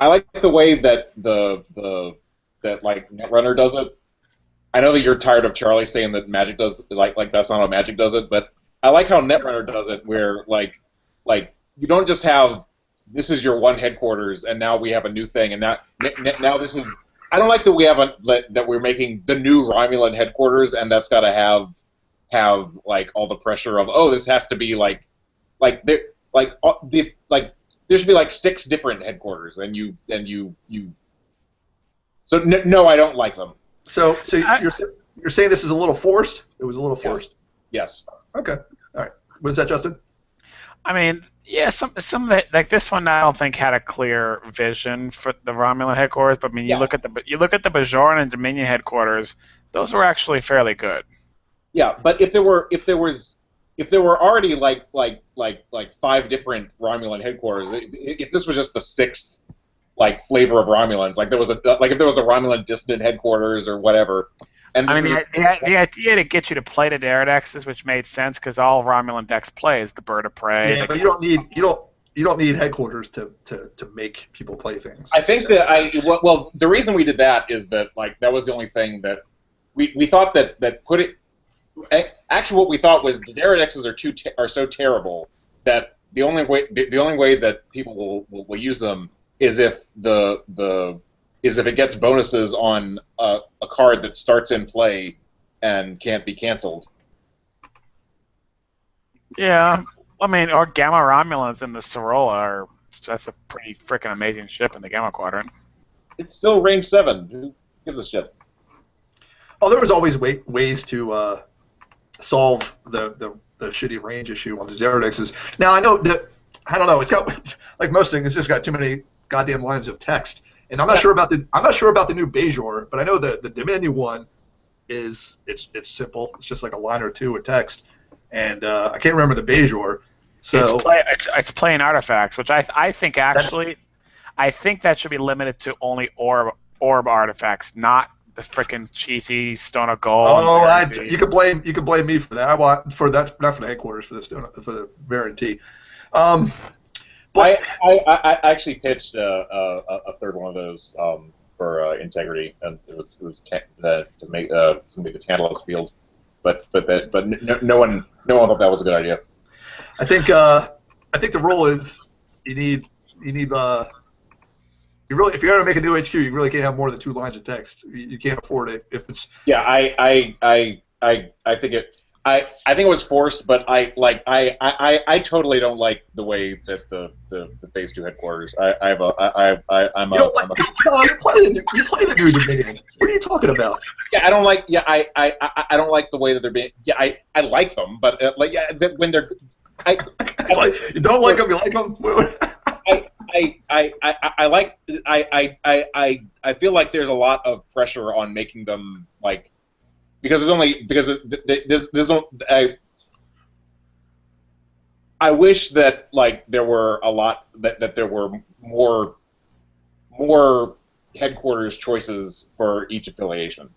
I like the way that that Netrunner does it. I know that you're tired of Charlie saying that Magic does like that's not how Magic does it, but I like how Netrunner does it, where like you don't just have this is your one headquarters, and now we have a new thing, and now this is. I don't like that we have that we're making the new Romulan headquarters, and that's got to have like all the pressure of this has to be there should be like 6 different headquarters, and you. So no, I don't like them. So you're saying this is a little forced? It was a little forced. Yes. Okay. All right. What is that, Justin? I mean, yeah, some of it, like this one, I don't think had a clear vision for the Romulan headquarters. But I mean, you look at the Bajoran and Dominion headquarters; those were actually fairly good. Yeah, but if there were already like 5 different Romulan headquarters, if this was just the 6th like flavor of Romulans, like if there was a Romulan dissident headquarters or whatever. And I mean, the idea to get you to play the Daredexes, which made sense because all Romulan decks play is the Bird of Prey. Yeah, but you don't need headquarters to make people play things. I think that the reason we did that is that like that was the only thing that we thought that put it. Actually, what we thought was the Daredexes are so terrible that the only way that people will use them is if if it gets bonuses on a card that starts in play and can't be canceled. Yeah, I mean, or Gamma Romulans in the Sorolla that's a pretty freaking amazing ship in the Gamma Quadrant. It's still range 7. Who gives a shit? Oh, there was always ways to solve the shitty range issue on the Daredexes. Now I know that I don't know. It's got like most things. It's just got too many goddamn lines of text. And I'm not sure about the new Bajor, but I know the Dominion one it's simple. It's just like a line or two of text, and I can't remember the Bajor. So it's playing artifacts, which I think actually, I think that should be limited to only orb artifacts, not the freaking cheesy Stone of Gold. Oh, you could blame me for that. I want for that, not for the headquarters, for the Variant. But I actually pitched a third one of those for Integrity, and it was to make the Tantalus field, but no one thought that was a good idea. I think the rule is you need if you're gonna make a new HQ, you really can't have more than 2 lines of text. You can't afford it if it's. Yeah, I think it. I think it was forced, but I totally don't like the way that the Phase 2 headquarters. You play the new Dominion. What are you talking about? Yeah, I don't like. Yeah, I don't like the way that they're being. Yeah, I like them, but when they're. You don't like them. You like them. I feel like there's a lot of pressure on making them like. Because I wish that like there were a lot that there were more headquarters choices for each affiliation.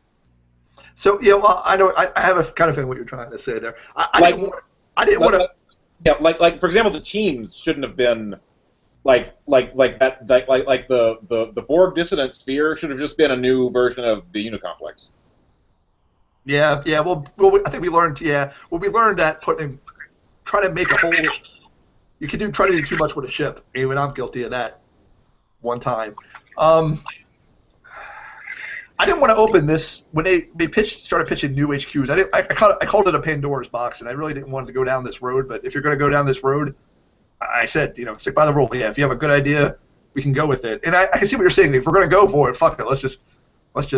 So yeah, well, I know I have a kind of feeling what you're trying to say there. I didn't want to. Yeah, like for example, the teams shouldn't have been like the Borg Dissident Sphere should have just been a new version of the Unicomplex. Yeah. Well, I think we learned. Yeah, well, we learned that trying to make a whole. You can try to do too much with a ship. Even I'm guilty of that. One time, I didn't want to open this when they started pitching new HQs. I called it a Pandora's box, and I really didn't want to go down this road. But if you're going to go down this road, I said, stick by the rule. Yeah, if you have a good idea, we can go with it. And I can see what you're saying. If we're going to go for it, fuck it. Let's just make.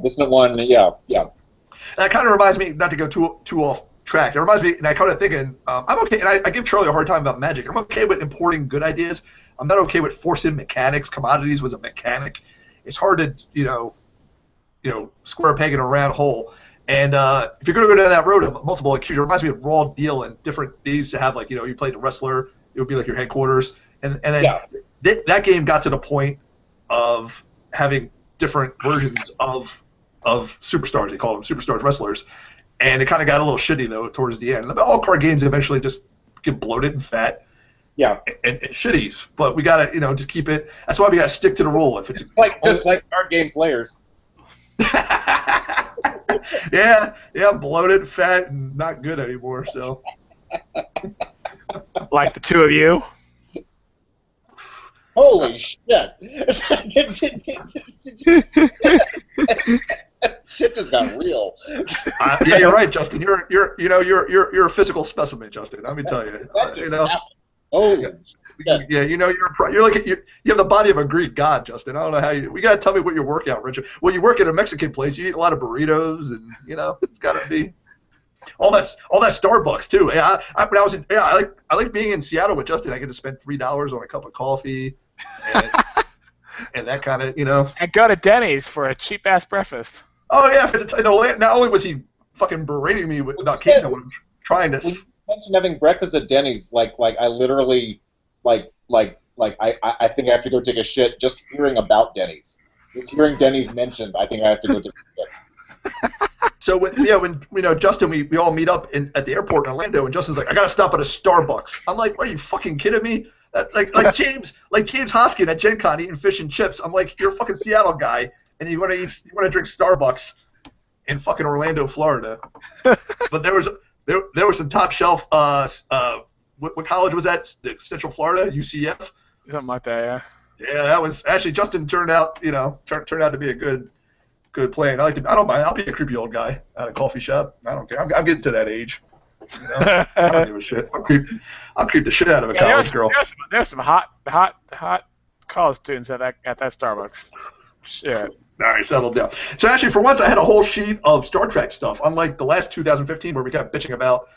This is the one, yeah. And that kind of reminds me, not to go too off track. It reminds me, and I kind of thinking, I'm okay, and I give Charlie a hard time about Magic. I'm okay with importing good ideas. I'm not okay with forcing mechanics. Commodities was a mechanic. It's hard to, square a peg in a round hole. And if you're going to go down that road of multiple HQs, it reminds me of Raw Deal and different. They used to have you played the wrestler. It would be like your headquarters, and then that game got to the point of having different versions of superstars. They call them superstars wrestlers, and it kind of got a little shitty though towards the end. All card games eventually just get bloated and fat. Yeah, and shitties. But we gotta just keep it. That's why we gotta stick to the rule. If it's just like card game players. yeah, bloated, fat, and not good anymore. So, like the two of you. Holy shit! Shit just got real. Yeah, you're right, Justin. You're a physical specimen, Justin. Let me tell you. Oh, we Yeah, you know you're like you have the body of a Greek god, Justin. I don't know how you. We gotta tell me what your workout, Richard. Well, you work at a Mexican place. You eat a lot of burritos, and you know it's gotta be all that Starbucks too. Yeah, when I was in, yeah, I like being in Seattle with Justin. I get to spend $3 on a cup of coffee, and, and that kind of And go to Denny's for a cheap ass breakfast. Oh yeah, because not only was he fucking berating me about Cajun, when I'm trying to. When you mentioned having breakfast at Denny's, like I literally, I think I have to go take a shit just hearing about Denny's. Just hearing Denny's mentioned, I think I have to go take a shit. So when Justin, we all meet up at the airport in Orlando, and Justin's like, I gotta stop at a Starbucks. I'm like, are you fucking kidding me? Like James Hoskin at Gen Con eating fish and chips. I'm like, you're a fucking Seattle guy, and you want to drink Starbucks in fucking Orlando, Florida. But there was some top shelf. What college was that? Central Florida, UCF. Something like that, yeah. Yeah, that was actually Justin turned out to be a good plan. I don't mind. I'll be a creepy old guy at a coffee shop. I don't care. I'm getting to that age. I don't give a shit. I'll creep the shit out of a college girl. There's some hot college students at that Starbucks. Shit. All right, settle down. So actually, for once, I had a whole sheet of Star Trek stuff. Unlike the last 2015, where we kept bitching about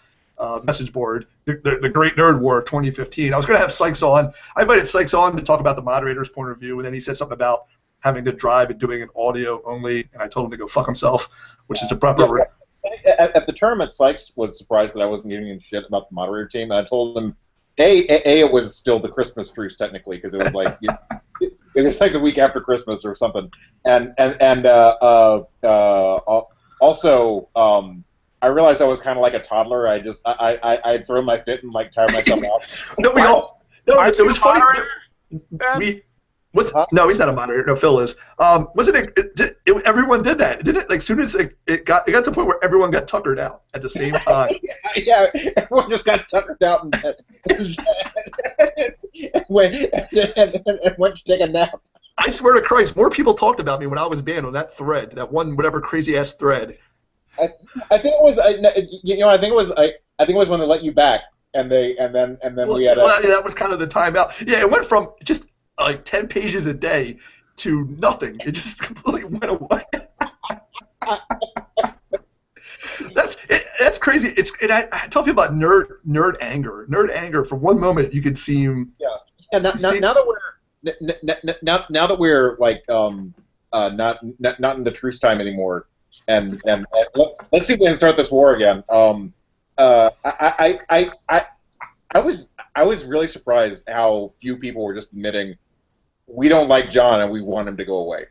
message board, the Great Nerd War of 2015. I was going to have Sykes on. I invited Sykes on to talk about the moderator's point of view, and then he said something about having to drive and doing an audio only, and I told him to go fuck himself, which is the proper. At the tournament, Sykes was surprised that I wasn't giving him shit about the moderator team, and I told him, it was still the Christmas truce technically, because it was like it was like the week after Christmas or something, and also I realized I was kind of like a toddler. I'd throw my fit and like tire myself out. It was funny. No, he's not a moderator. No, Phil is. Wasn't it? Everyone did that, didn't it? Like, soon as it got to the point where everyone got tuckered out at the same time. Yeah, everyone just got tuckered out and went to take a nap. I swear to Christ, more people talked about me when I was banned on that thread, that one whatever crazy ass thread. I think it was. I think it was when they let you back, and then we had. Well, that was kind of the timeout. Yeah, it went from just like 10 pages a day to nothing. It just completely went away. That's crazy. I tell people about nerd anger. Nerd anger. For one moment, you could seem. Yeah. Now that we're like not in the truce time anymore, and let's see if we can start this war again. I was really surprised how few people were just admitting we don't like John and we want him to go away.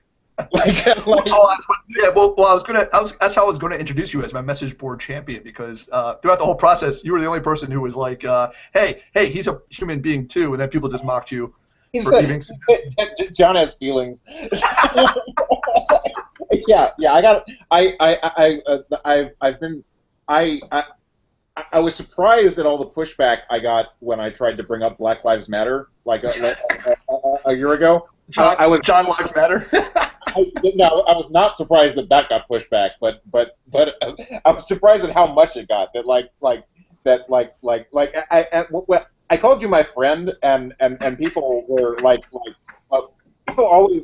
That's how I was gonna introduce you as my message board champion, because throughout the whole process, you were the only person who was like, hey, he's a human being too, and then people just mocked you. John has feelings. Yeah. I was surprised at all the pushback I got when I tried to bring up Black Lives Matter like a year ago. John Lives Matter. No, I was not surprised that got pushback, but I was surprised at how much it got. I called you my friend, and people were people always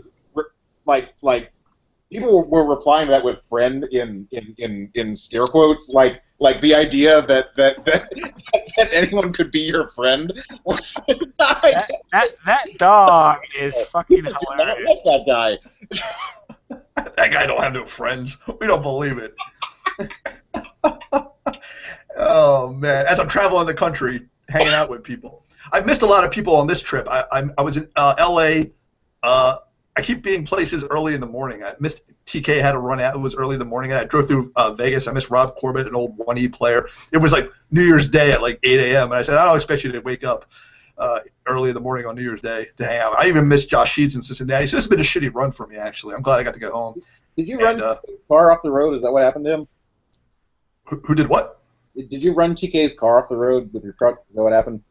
people were replying to that with "friend" in scare quotes, like the idea that anyone could be your friend was that dog is fucking hilarious. Not like that guy. That guy don't have no friends. We don't believe it. Oh man! As I'm traveling the country, hanging out with people, I've missed a lot of people on this trip. I was in L.A. I keep being places early in the morning. I missed TK had to run out. It was early in the morning. I drove through Vegas. I missed Rob Corbett, an old 1E player. It was like New Year's Day at like 8 a.m. And I said, I don't expect you to wake up early in the morning on New Year's Day to hang out. I even missed Josh Sheets in Cincinnati. So this has been a shitty run for me, actually. I'm glad I got to get home. Did you run TK's car off the road? Is that what happened to him? Who did what? Did you run TK's car off the road with your truck? Is that what happened?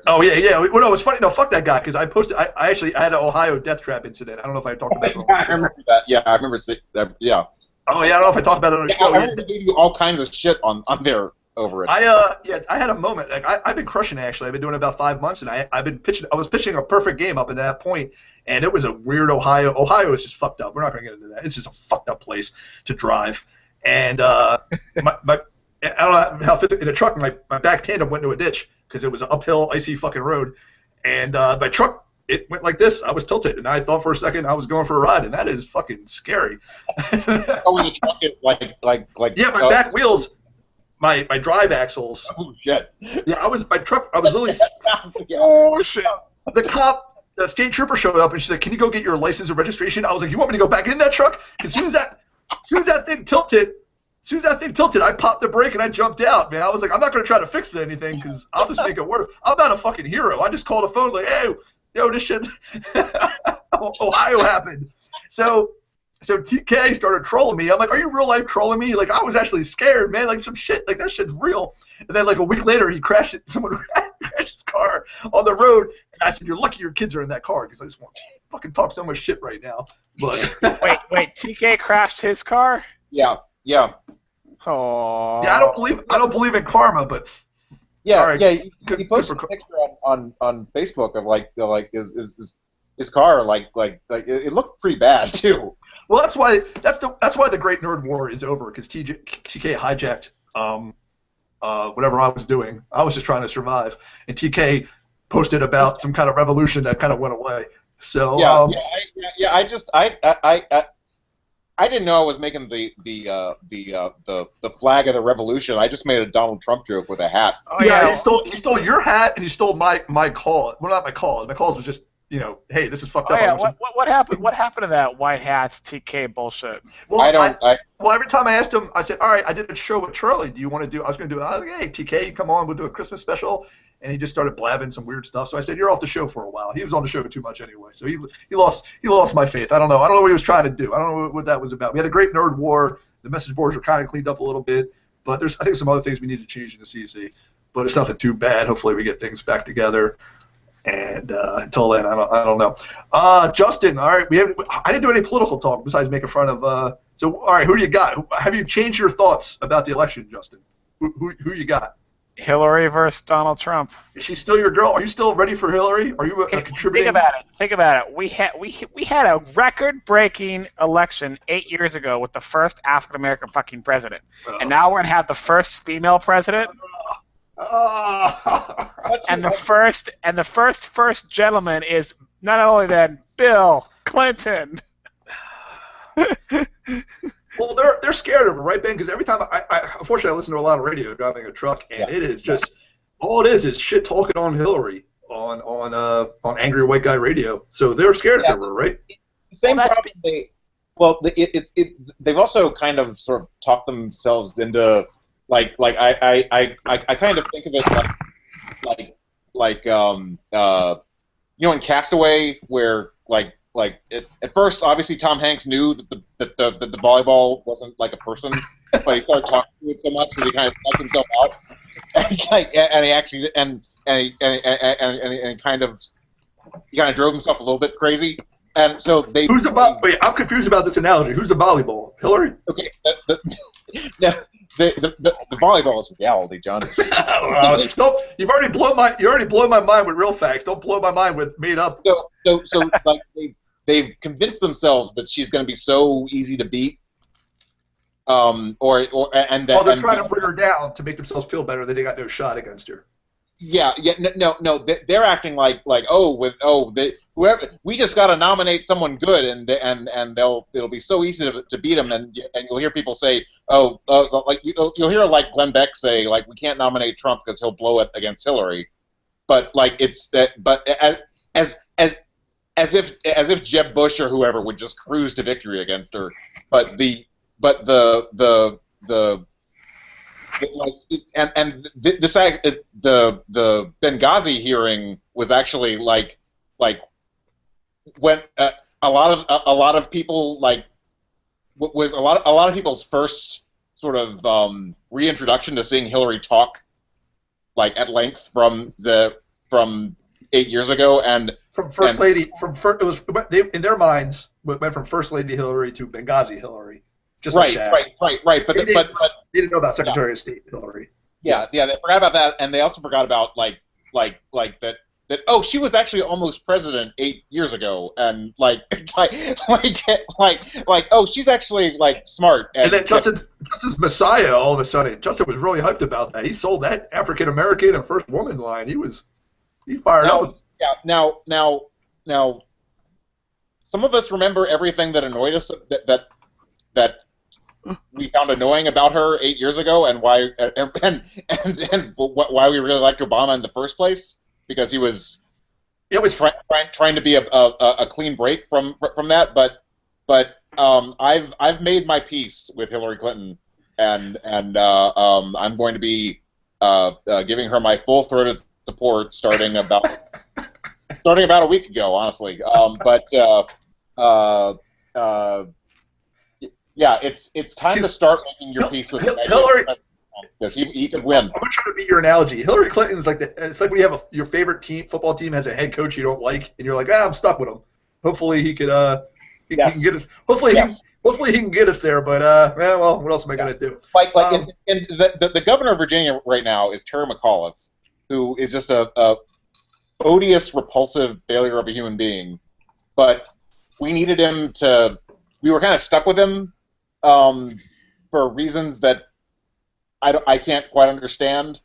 Oh yeah. Well, no, it was funny. No, fuck that guy, because I posted. I actually had an Ohio death trap incident. I don't know if I talked about it. I remember that. Yeah, I remember that. Yeah. Oh yeah, I don't know if I talked about it on the show. I remember they gave you all kinds of shit on there over it. I had a moment. Like I've been crushing it, actually. I've been doing it about 5 months, and I've been pitching. I was pitching a perfect game up at that point, and it was a weird Ohio. Ohio is just fucked up. We're not going to get into that. It's just a fucked up place to drive. And I don't know how in a truck. My back tandem went into a ditch because it was an uphill, icy fucking road, and my truck. It went like this. I was tilted, and I thought for a second I was going for a ride, and that is fucking scary. Oh, the truck is like. Yeah, my back wheels, my drive axles. Oh shit. Yeah, I was literally. Oh shit! The state trooper showed up, and she said, "Can you go get your license and registration?" I was like, "You want me to go back in that truck?" Because as soon as that thing tilted, I popped the brake and I jumped out, man. I was like, I'm not going to try to fix anything because I'll just make it worse. I'm not a fucking hero. I just called a phone like, hey, yo, this shit, Ohio happened. So TK started trolling me. I'm like, are you real life trolling me? Like, I was actually scared, man. Like, some shit, like, that shit's real. And then, like, a week later, someone crashed his car on the road. And I said, you're lucky your kids are in that car because I just want to fucking talk so much shit right now. But wait, TK crashed his car? Yeah. Oh. Yeah, I don't believe in karma, but Yeah, all right. yeah. He posted a picture on Facebook of like his car, like it looked pretty bad too. Well, that's why the Great Nerd War is over, because TK hijacked whatever I was doing. I was just trying to survive, and TK posted about some kind of revolution that kind of went away. So I didn't know I was making the flag of the revolution. I just made a Donald Trump joke with a hat. Oh, yeah, he stole your hat, and he stole my call. Well, not my call. My calls was just, hey, this is fucked up. Yeah, what happened? What happened to that white hats TK bullshit? Well, well, every time I asked him, I said, all right, I did a show with Charlie. Do you want to do? I was going to do it. I was like, hey, TK, come on, we'll do a Christmas special. And he just started blabbing some weird stuff. So I said, you're off the show for a while. He was on the show too much anyway. So he lost my faith. I don't know what he was trying to do. I don't know what that was about. We had a great nerd war. The message boards were kind of cleaned up a little bit. But there's, I think, some other things we need to change in the CC. But it's nothing too bad. Hopefully we get things back together. And until then, I don't know. Justin, all right. I didn't do any political talk besides making fun of. So, all right, who do you got? Have you changed your thoughts about the election, Justin? Who you got? Hillary versus Donald Trump. Is she still your girl? Are you still ready for Hillary? Are you contributing? Think about it. We had a record-breaking election 8 years ago with the first African American fucking president, and now we're gonna have the first female president. And the first gentleman is none other than Bill Clinton. Well, they're scared of her, right, Ben? Because every time unfortunately, I listen to a lot of radio driving a truck, and it is just all it is shit talking on Hillary on angry white guy radio. So they're scared of her, right? Same problem. They've also kind of sort of talked themselves into like I kind of think of it like in Castaway, where at first, obviously, Tom Hanks knew that the volleyball wasn't like a person, but he started talking to it so much that he kind of stuck himself out, and he actually he kind of drove himself a little bit crazy, and so they. Wait, I'm confused about this analogy. Who's the volleyball? Hillary? Okay, the volleyball is reality, John. You've already blown my mind with real facts. Don't blow my mind with made up. So like they've convinced themselves that she's going to be so easy to beat. They're trying to bring her down to make themselves feel better that they got no shot against her. Yeah, no. They're acting like whoever, we just got to nominate someone good, and it'll be so easy to beat them, and you'll hear people say, you'll hear like Glenn Beck say like we can't nominate Trump because he'll blow it against Hillary, but like as if Jeb Bush or whoever would just cruise to victory against her, but the Benghazi hearing was actually like when a lot of people was a lot of people's first sort of reintroduction to seeing Hillary talk like at length from 8 years ago, and from First Lady in their minds went from First Lady Hillary to Benghazi Hillary. Just right. Like that. Right. But they didn't know about Secretary of State Hillary. Yeah, they forgot about that, and they also forgot about like that. Oh, she was actually almost president 8 years ago, and like oh, she's actually like smart. And then Justin's Messiah, all of a sudden, Justin was really hyped about that. He sold that African American and first woman line. He fired up. Yeah, now, some of us remember everything that annoyed us that we found annoying about her 8 years ago, and why why we really liked Obama in the first place, because he was trying to be a clean break from that. But I've made my peace with Hillary Clinton, and I'm going to be giving her my full-throated support starting about a week ago, honestly. Yeah, it's time to start making your peace with Hillary, because he could win. I'm gonna try to beat your analogy. Hillary Clinton's like it's like when you have your favorite football team has a head coach you don't like, and you're like, I'm stuck with him. Hopefully he could he can get us. Hopefully he can get us there. But well, what else am I gonna do? And the governor of Virginia right now is Terry McAuliffe, who is just a odious, repulsive failure of a human being. But we needed him to. We were kind of stuck with him for reasons that I can't quite understand.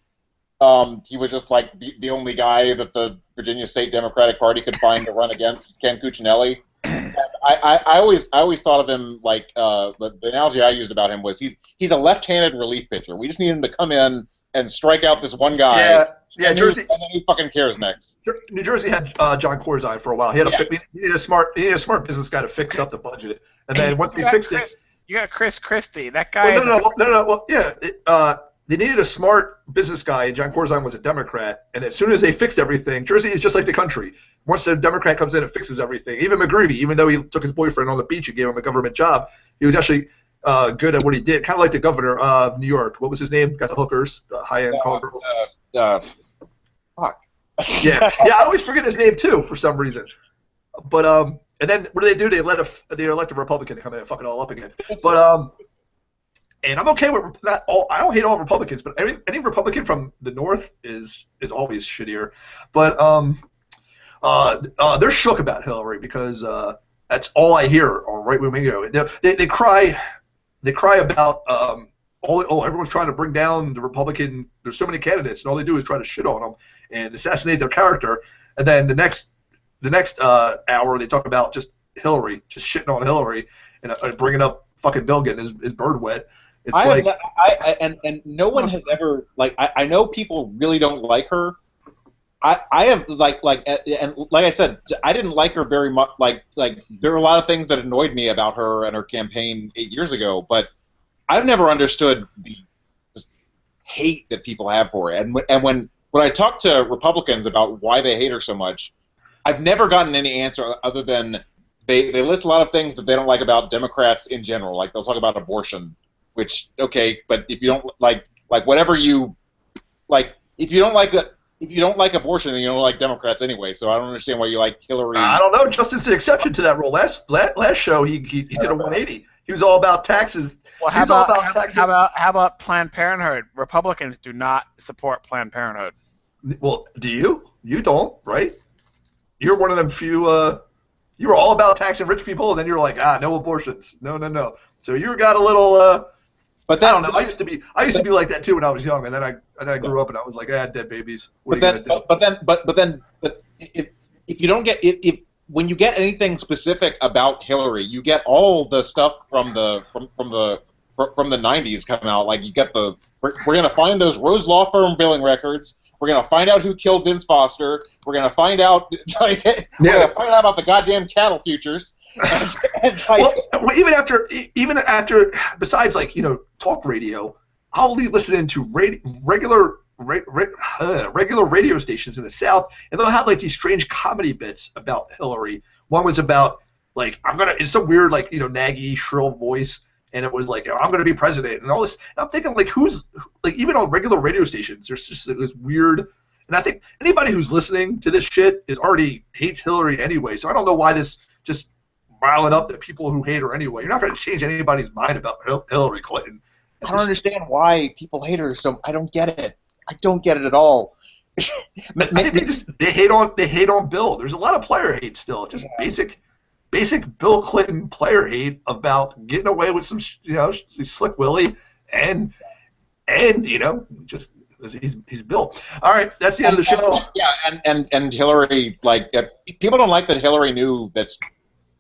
He was just like the only guy that the Virginia State Democratic Party could find to run against Ken Cuccinelli. And I always thought of him like the analogy I used about him was he's a left-handed relief pitcher. We just need him to come in and strike out this one guy. Yeah, Jersey. And then who fucking cares next? New Jersey had John Corzine for a while. He needed a smart business guy to fix up the budget, and then once they fixed it, you got Chris Christie. That guy. No. Well, yeah, they needed a smart business guy, and John Corzine was a Democrat. And as soon as they fixed everything, Jersey is just like the country. Once a Democrat comes in and fixes everything, even McGreevey, even though he took his boyfriend on the beach and gave him a government job, he was actually good at what he did. Kind of like the governor of New York. What was his name? Got the hookers, the high-end call girls. Fuck. Yeah, I always forget his name too for some reason. But and then what do? They elect a Republican to come in and fuck it all up again. But and I'm okay with that. I don't hate all Republicans, but any Republican from the North is always shittier. But they're shook about Hillary because that's all I hear on right-wing radio. They cry about everyone's trying to bring down the Republican. There's so many candidates, and all they do is try to shit on them and assassinate their character. And then the next hour they talk about just Hillary, just shitting on Hillary, and bringing up fucking Bill getting his bird wet. It's and no one has ever I know people really don't like her. I have and like I said, I didn't like her very much. Like there were a lot of things that annoyed me about her and her campaign 8 years ago, but I've never understood the just hate that people have for her. And when I talk to Republicans about why they hate her so much, I've never gotten any answer other than they list a lot of things that they don't like about Democrats in general. Like they'll talk about abortion, which okay, but if you don't like whatever you like, if you don't like abortion, then you don't like Democrats anyway. So I don't understand why you like Hillary. I don't know. Justin's an exception to that rule. Last show he did a 180. He was all about taxes. Well, how about Planned Parenthood? Republicans do not support Planned Parenthood. Well, do you? You don't, right? You're one of them few. You were all about taxing rich people, and then you're like, no abortions, no. So you got a little. But I don't know. I used to be like that too when I was young, and then I grew up and I was like, dead babies. What are you gonna do? But if you don't get when you get anything specific about Hillary, you get all the stuff from the 90s come out. Like you get we're gonna find those Rose Law Firm billing records. We're gonna find out who killed Vince Foster. We're gonna find out we're gonna find out about the goddamn cattle futures. Well, even after, besides talk radio, I'll be listening to regular radio stations in the South, and they'll have these strange comedy bits about Hillary. One was about in some weird naggy shrill voice, and it was I'm gonna be president and all this. And I'm thinking who's even on regular radio stations, there's just this weird. And I think anybody who's listening to this shit already hates Hillary anyway. So I don't know why this just riling up the people who hate her anyway. You're not going to change anybody's mind about Hillary Clinton. I don't understand why people hate her. So I don't get it. I don't get it at all. I think they hate on Bill. There's a lot of player hate still. Just basic Bill Clinton player hate about getting away with some slick Willie and just he's Bill. All right, that's the end of the show. And Hillary, like, people don't like that Hillary knew that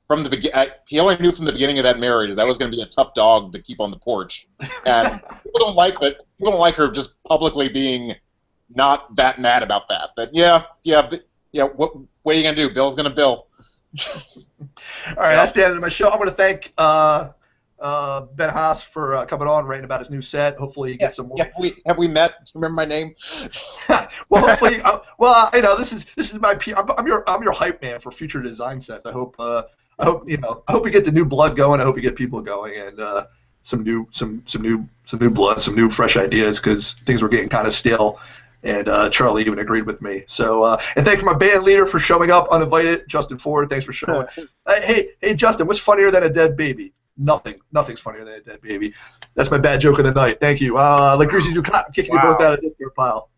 from the Hillary knew from the beginning of that marriage that was going to be a tough dog to keep on the porch, and people don't like her just publicly being not that mad about that. But what are you gonna do? Bill's gonna Bill. All right, that's the end of my show. I'm going to thank Ben Haas for coming on, writing about his new set. Hopefully, he gets some more. Have we met? Do you remember my name? Well, hopefully, this is my. I'm your hype man for future design sets. I hope we get the new blood going. I hope we get people going and some new blood, some new fresh ideas because things were getting kind of stale. And Charlie even agreed with me. So, and thanks to my band leader for showing up uninvited, Justin Ford. Thanks for showing. Hey, Justin, what's funnier than a dead baby? Nothing's funnier than a dead baby. That's my bad joke of the night. Thank you. Like Greasy Ducat, I'm kicking you both out of this pile.